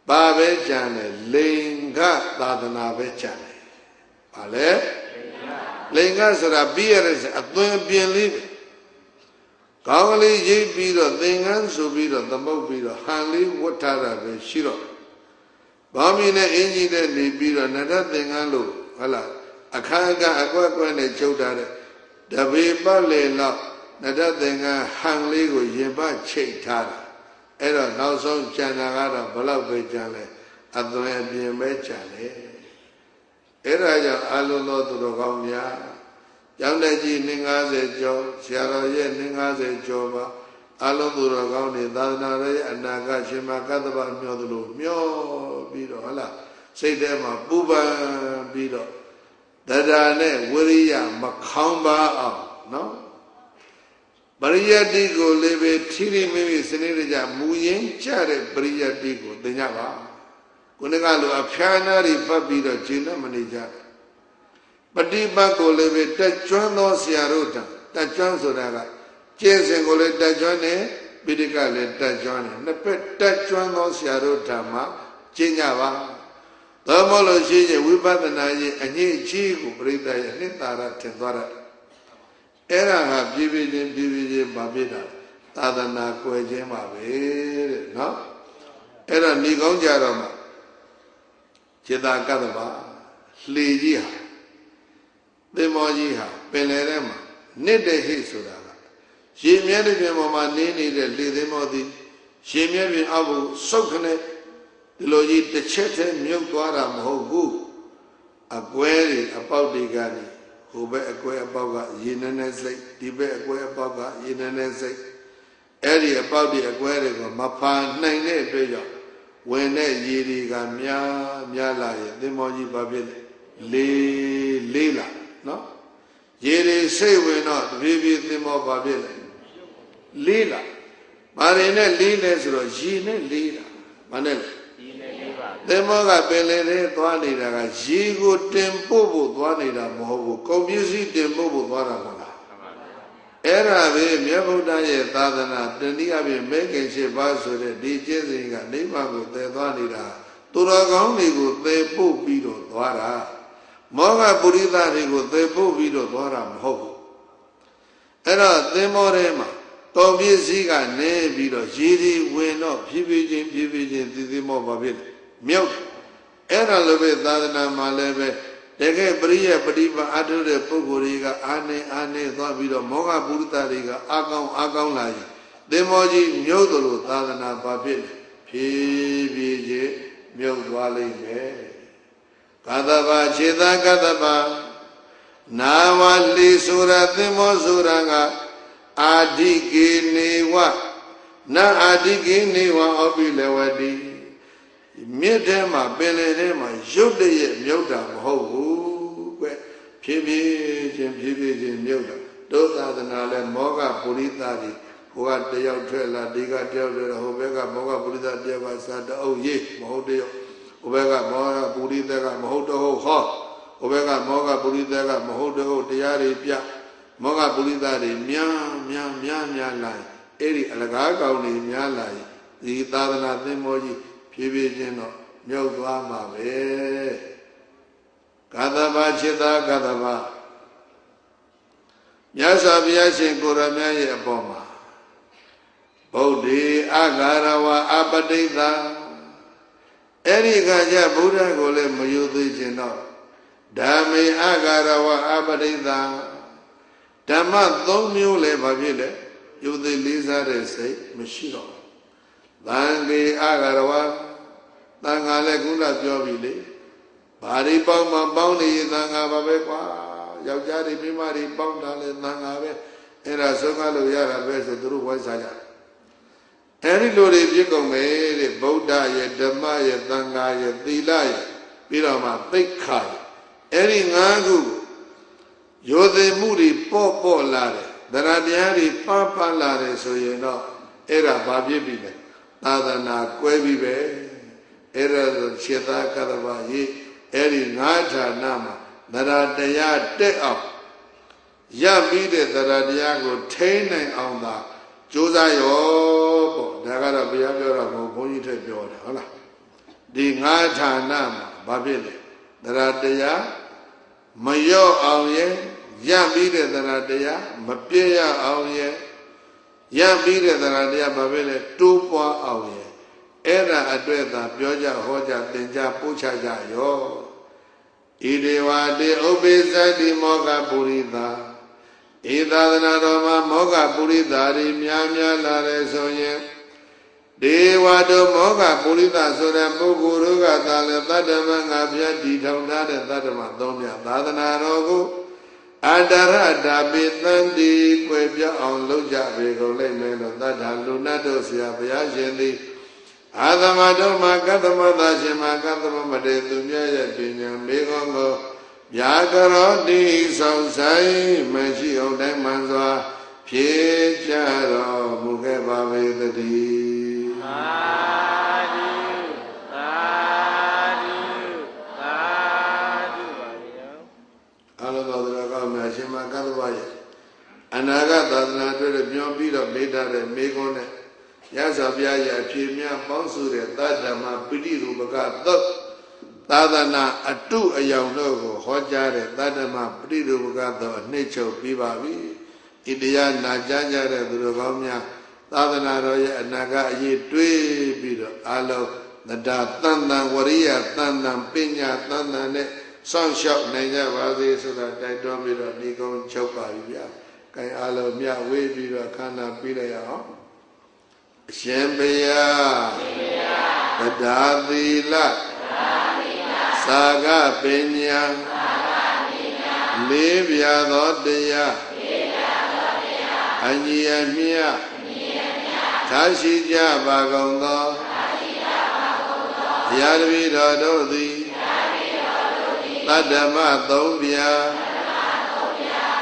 ပါပဲကြံတယ်လိင်္ဂသာသနာပဲကြံတယ်ပါလဲလိင်္ဂဆိုတာပြီးရတဲ့အသွင်ပြင်လေးပဲကောင်းကလေးရိပ်ပြီးတော့သင်္ကန်းဆိုပြီးတော့သမုတ်ပြီးတော့ဟန်လေးဝတ်ထားတာပဲရှိတော့ဘာမင်းနဲ့အင်ကြီးနဲ့နေပြီးတော့နတသင်္ကန်းလို့ဟုတ်လားအခါကအကွက်ကွက်နဲ့ချုပ်ထားတဲ့တပေပတ်လေလောက်နတသင်္ကန်းဟန်လေးကိုရင်ပတ်ချိတ်ထားတာအဲ့တော့နောက်ဆုံးကျန်တာကတော့ဘလောက်ပဲကျန်လဲအသွင်အပြင်ပဲကျန်တယ်အဲ့ဒါကြောင့်အလုံးသောသူတော်ကောင်းများကျောင်းတက်ကြီး50ကျော်ဆရာတော်ရဲ့50ကျော်ပါအလုံးသူတော်ကောင်းတွေသာသနာ့ရဲ့အနာဂတ်ရှင်မကတ္တဗမျှော်သလိုမျှော်ပြီးတော့ဟုတ်လား စိတ်ထဲမှာပူပန်ပြီးတော့တရားနဲ့ဝိရိယမခေါင်းပါအောင်နော်ပရိယတ္တိကိုလည်းပဲထီရိမိမိစနစ်တကျမူရင်းကြတဲ့ပရိယတ္တိကိုသင်ကြပါခုနကလိုအဖျားနာတွေပတ်ပြီးတော့ဂျင်းနဲ့မနေကြပฏิပတ်ကိုလည်းပဲတက်ကျွမ်းသောဆရာတို့တက်ကျွမ်းဆိုတာကကျင့်စဉ်ကိုလည်းတက်ကျွမ်းတယ်ပိဋကလည်းတက်ကျွမ်းတယ်နှစ်ဖက်တက်ကျွမ်းသောဆရာတို့ဓမ္မကျင့်ကြပါသောမလို့ရှိရင်ဝိပဿနာရဲ့အငြိအကြီးကိုပြိတ္တရဲ့နှစ်သာရထင်သွားတယ်အဲ့ဒါဟာပြည့်ပြည့်ချင်းပါပြစ်တာသာသနာကွယ်ခြင်းပါပဲတဲ့နော်အဲ့တော့ဏီကောင်းကြတော့မှจิตကတ္တပါလှေကြီးဟာသင်္ဘောကြီးဟာပင်လယ်ထဲမှာနေတဲ့ဟိဆိုတာကရေမြဲတဲ့ပြင်ပေါ်မှာနေနေတဲ့လေသင်္ဘောသည်ရေမြဲပြင်အောက်ကိုစုပ်ခနဲ့ဒီလိုကြီးတစ်ချက်တည်းမြုပ်သွားတာမဟုတ်ဘူးအကွဲတွေအပေါက်တွေကနေဟိုဘက်အကွဲအပေါက်ကရေနည်းနည်းစိတ်ဒီဘက်အကွဲအပေါက်ကရေနည်းနည်းစိတ်အဲ့ဒီအပေါက်တွေအကွဲတွေကိုမဖာနိုင်တဲ့အတွက်ကြောင့်ဝင်တဲ့ရေတွေကများလာရင်သင်္ဘောကြီးဘာဖြစ်လဲလေးလာနော်ရေတွေစိတ်ဝင်တော့တပြေးပြေးသင်္ဘောဘာဖြစ်လဲလေးလာဘာတွေနဲ့လေးလဲဆိုတော့ရေနဲ့လေးလာဘာနဲ့လဲသင်္ဘောကပင်လယ်ထဲသွားနေတာကရေကိုတင်ပို့ဖို့သွားနေတာမဟုတ်ဘူးကုန်ပစ္စည်းတင်ပို့ဖို့သွားတာမဟုတ်လားအဲ့ဒါပဲမြတ်ဗုဒ္ဓရဲ့သာသနာတဏှိအပြင်မဲခင်ရှိပါဆိုတဲ့ဒီကျင့်စဉ်ကနိဗ္ဗာန်ကိုသယ်သွားနေတာသူတော်ကောင်းတွေကိုသယ်ပို့ပြီးတော့သွားတာမောဟပုရိသတွေကိုသယ်ပို့ပြီးတော့သွားတာမဟုတ်ဘူးအဲ့တော့သင်္ဘောထဲမှာတော်ပစ္စည်းကနေပြီးတော့ရေဒီဝင်တော့ဖြည်းဖြည်းချင်းသင်္ဘောဘာဖြစ်လဲမြုပ်အဲ့ဒါလိုပဲသာသနာမှာလည်းပဲတကယ်ပရိယပฏิပတ်အထုတဲ့ပုဂ္ဂိုလ်တွေကအာနေသွားပြီးတော့မောဟပုရိသတွေကအာကောင်းလာရင်သင်္ဘောကြီးမြုပ်တယ်လို့သာသနာဘာဖြစ်လဲဖြည်းဖြည်းချင်းမြုပ်သွားလိမ့်မယ်ကသဗ္ဗခြေသာကသဗ္ဗနာဝလီဆိုရသင်္ဘောဆိုရကအာဓိကေနေဝနာအာဓိကေနေဝဩပိလဝတိမြစ်ထဲမှာပင်လယ်ထဲမှာရုတ်တရက်မြုပ်တာမဟုတ်ဘူးကွဖြည်းဖြည်းချင်းမြုပ်တာဒုသာသနာလဲမောဟပုရိသတွေဟိုကတယောက်ထွက်လာဒီကတယောက်ထွက်လာဟိုဘက်ကမောဟပုရိသတယောက်ကစာတအုပ်ရေးမဟုတ်တယောက်ဟိုဘက်ကမောဟပုရိသကမဟုတ်တော့ဟောဟိုဘက်ကမောဟပုရိသကမဟုတ်တော့တရားတွေပြမောဟပုရိသတွေများလာအဲ့ဒီအလကားကောင်တွေများလာဒီသာသနာသင်္ဘောကြီးဖြည်းဖြည်းချင်းတော့မြုပ်သွားမှာပဲကသဗ္ဗจิตာကသဗ္ဗမြတ်စွာဘုရားရှင်ကိုရမြတ်ရဲ့အပေါ်မှာဗုဒ္ဓေအာဂါရဝအပတိတ္တအဲ့ဒီကကြဗုဒ္ဓကိုလည်းမယုသိခြင်းတော့ဓမ္မေအာဂါရဝအပတိတ္တဓမ္မ၃မျိုးလည်းဘာဖြစ်လဲယုသိလေးစားတဲ့စိတ်မရှိတော့သံဃေအာဂရဝသံဃာလည်းခုနပြောပြီလေဘာတွေပေါင်းမှပေါင်းနေရင်သံဃာပါပဲကွာယောက်ျားတွေမိန်းမတွေပေါင်းတာလဲသံဃာပဲအဲ့ဒါဆုံးကားလို့ရတာပဲဆိုသူတို့ဝိုင်းစားကြအဲ့ဒီလိုတွေပြည့်ကုန်ပဲတဲ့ဗုဒ္ဓရဲ့ဓမ္မရဲ့သံဃာရဲ့သီလရဲ့ပြီးတော့မှသိက္ခာရဲ့အဲ့ဒီ၅ခုယောသိမှုတွေပေါ့လာတယ်တရားတရားတွေပါလာတယ်ဆိုရင်တော့အဲ့ဒါဘာဖြစ်ပြီလဲသာသနာကွဲပြီပဲအဲ့ဒါဆိုခြေသားကတ္တဗရေးအဲ့ဒီငါးဌာနမှာတရားတရားတက်အောင်ရပြီးတဲ့တရားတရားကိုထိန်းနိုင်အောင်သာကြိုးစားရောပေါ့ဒါကတော့ဘုရားပြောတာမဟုတ်ဘုန်းကြီးထက်ပြောတယ်ဟုတ်လားဒီငါးဌာနမှာဘာဖြစ်လဲတရားတရားမရော့အောင်ရဲ့ရပြီးတဲ့တရားတရားမပြည့်ရအောင်ရဲ့ရပြီးတဲ့တရားတရားဘာဖြစ်လဲတိုးပွားအောင်ရဲ့အဲ့ဒါအတွက်သာပြောကြဟောကြသင်ကြပို့ချကြရောဣဒေဝတေဥပ္ပိသတိမောဟပုရိသဧသာသနာတော်မှာမောဟပုရိသတွေများလာတယ်ဆိုရင်ဒေဝတို့မောဟပုရိသဆိုတဲ့ပုဂ္ဂိုလ်တို့ကသာလဲတတ္တမငါပြတ်တည်ထောင်ထားတဲ့တတ္တမသုံးမြတ်သာသနာတော်ကိုအတ္တရတာပိသံတိကွယ်ပြောင်းအောင်လုပ်ကြပေကုန်လိမ့်မယ်လို့တတ္ထာလူနတ်တို့ဆရာဘုရားရှင်သည် အာသမတော်မှာကတ္တမသာရှင်မှာကတ္တမမတေသူမြတ်ရဲ့ပညာမေခွန်ကိုဗျာကရောတိဆောင်ဆိုင်မရှိအောင်တိုင်းမှန်စွာဖြေကြတော်မူခဲ့ပါပေသတည်းသာဓုသာဓုသာဓုပါဗျာအလုံးစုံသောကောင်းများရှင်မှာကတ္တဝရဲ့အနာဂတ်သာသနာတွေ့တဲ့ပြောပြီးတော့မေတ္တာတဲ့မေခွန်းနဲ့ရသော်ဘုရားရဲ့အဖြေများပေါင်းစုတဲ့သတ္တမပိဋိရူပကသုတ်သာသနာအတုအယောင်တို့ကိုဟောကြားတဲ့သတ္တမပရိရူပကသုတ်အနှိမ့်ချုပ်ပြီးပါပြီဣတရားနာကြားကြတဲ့သူတို့ကောင်းများသာသနာတော်ရဲ့အနာဂတ်အရေးတွေးပြီးတော့အလုံးသဒ္ဒါတန်တန်ဝရိယတန်တန်ပညာတန်တန်နဲ့စောင့်ရှောက်နိုင်ကြပါစေဆိုတာတိုက်တွန်းပြီးတော့ဒီကုန်းချုပ်ပါပြီဗျာ။ကိုင်အလုံးမြဝေးပြီးတော့ခန္ဓာပြီးလိုက်အောင်အရှင်ဘုရားသဒ္ဒါသီလသာဂပညာလေးပြသောတရားအညီအမျှထားရှိကြပါကုန်သောဘုရားတပည့်တော်တို့သည်သတ္တမသုံးပြ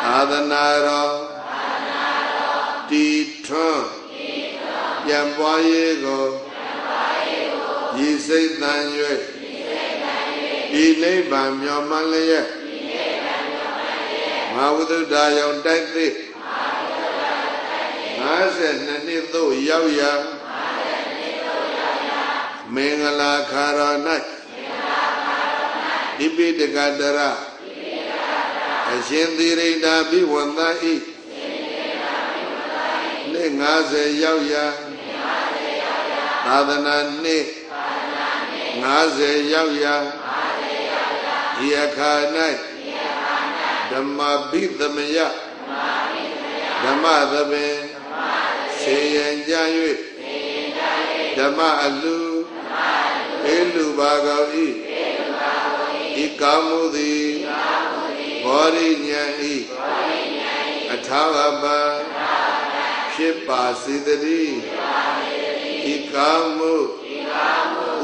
သာသနာတော်တည်ထွန်းပြန်ပွားရေးကိုရည်စိတ်တန်၍ဤနိဗ္ဗာန်မျှော်မှန်းလျက်မဟာဝိသုဒ္ဓယုံတိုက်သိ52နှစ်သို့ရောက်ရာမင်္ဂလာခါရ၌ဒီပိတကတရအရှင်သီရိဒာဘိဝန္တဤနှစ်50ရောက်ရာသာသနာနှစ်50ရောက်ရာဒီအခါ၌ဓမ္မဘိသမယဓမ္မသဘင်ဆေယံကြ၍ဓမ္မအလူဧလူပါကောဤဤကာမှုသည်ဘောရိညာဤအထာဝပံဖြစ်ပါစေတည်းဤကာမှု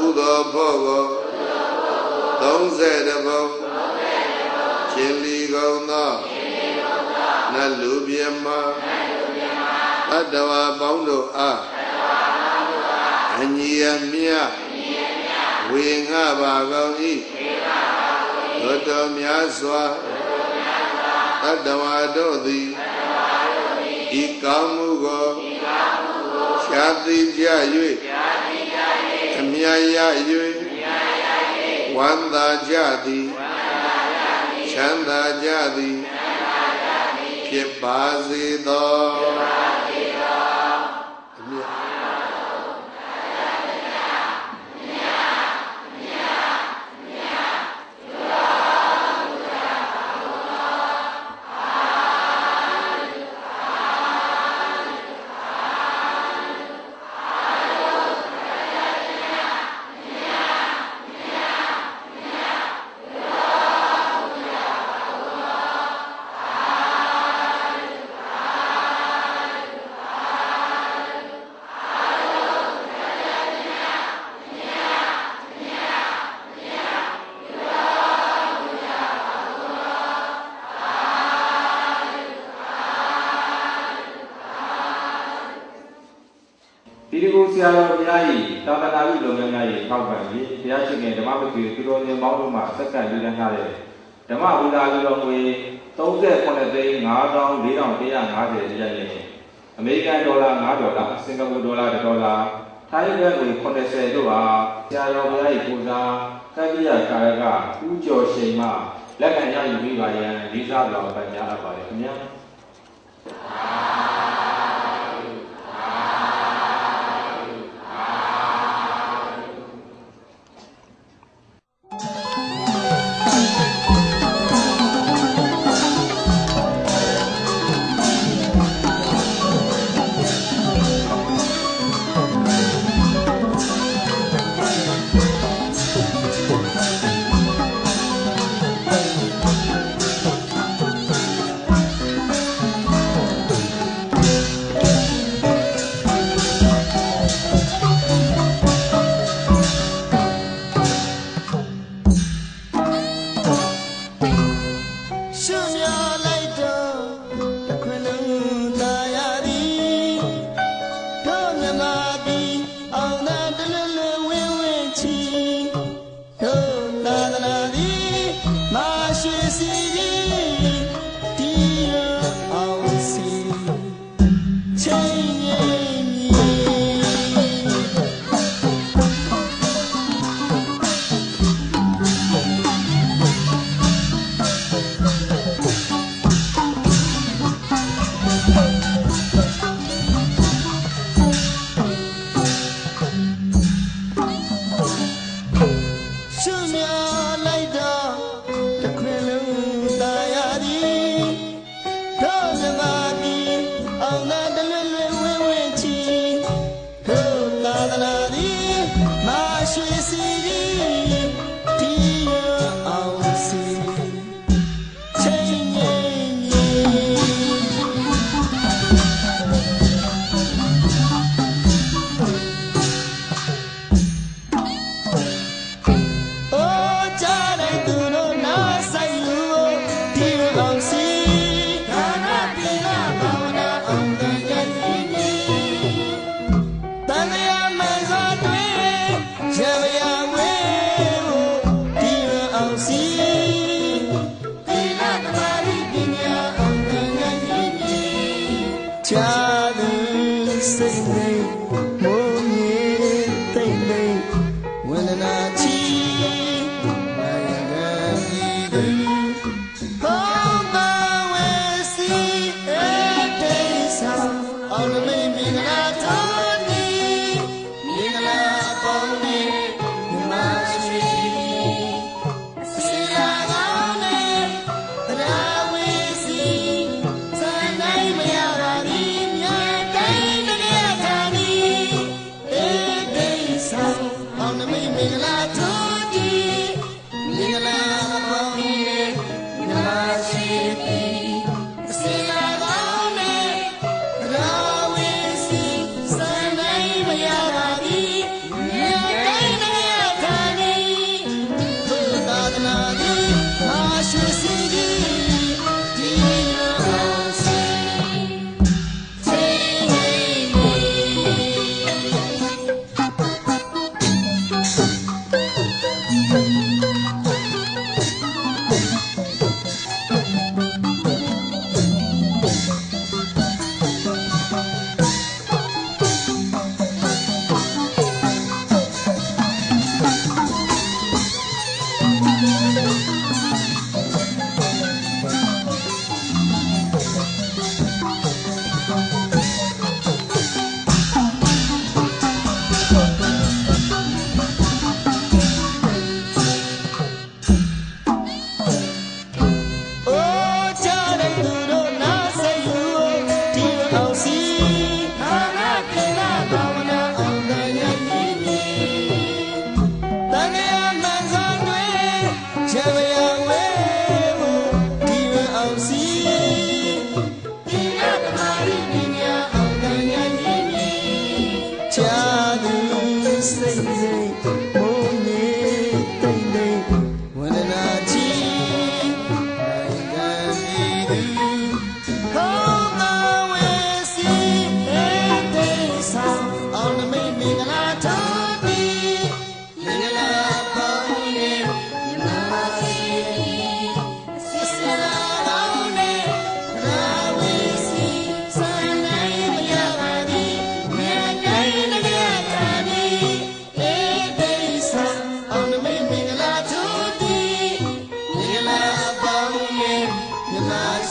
ဥသောဘောကို30ဘုံရှင်လီကုန်သောနတ်လူပြမတတ္တဝါပေါင်းတို့အားအညီအမျှဝေငှပါကုန်၏တို့တော်များစွာတတ္တဝါတို့သည်ဤကောင်းမှုကိုရှားသိကြ၍အမြတ်ရ၍ဝန္တာကြသည်ချမ်းသာကြသည်ဖြစ်ပါစေသောဒီလိုဆရာတော်ဘုရားကြီးသာသနာ့လုပ်ငန်းများရဲ့ထောက်ပံ့ပြီးဘုရားရှင်ရဲ့ဓမ္မပတိသူတော်ရှင်ပေါင်းတို့မှဆက်ကပ်ယူရထားတဲ့ဓမ္မဥဒါလူတော်ငွေ38,504,150ကျပ်နဲ့အမေရိကန်ဒေါ်လာ$5စင်ကာပူဒေါ်လာ$1ထိုင်းရွှေငွေ80တို့ဟာဆရာတော်ဘုရားကြီးကိုစားကတ္တိယကာရကဦးကျော်ရှိန်မှလက်ခံရယူပြီးပါရန်လေးစားတော်ပန်ကြားအပ်ပါတယ်ခင်ဗျာ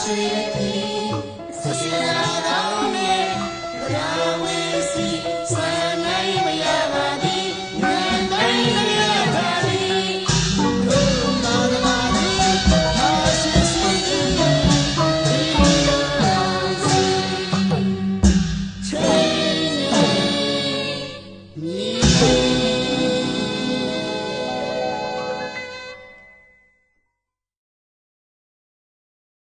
Sweet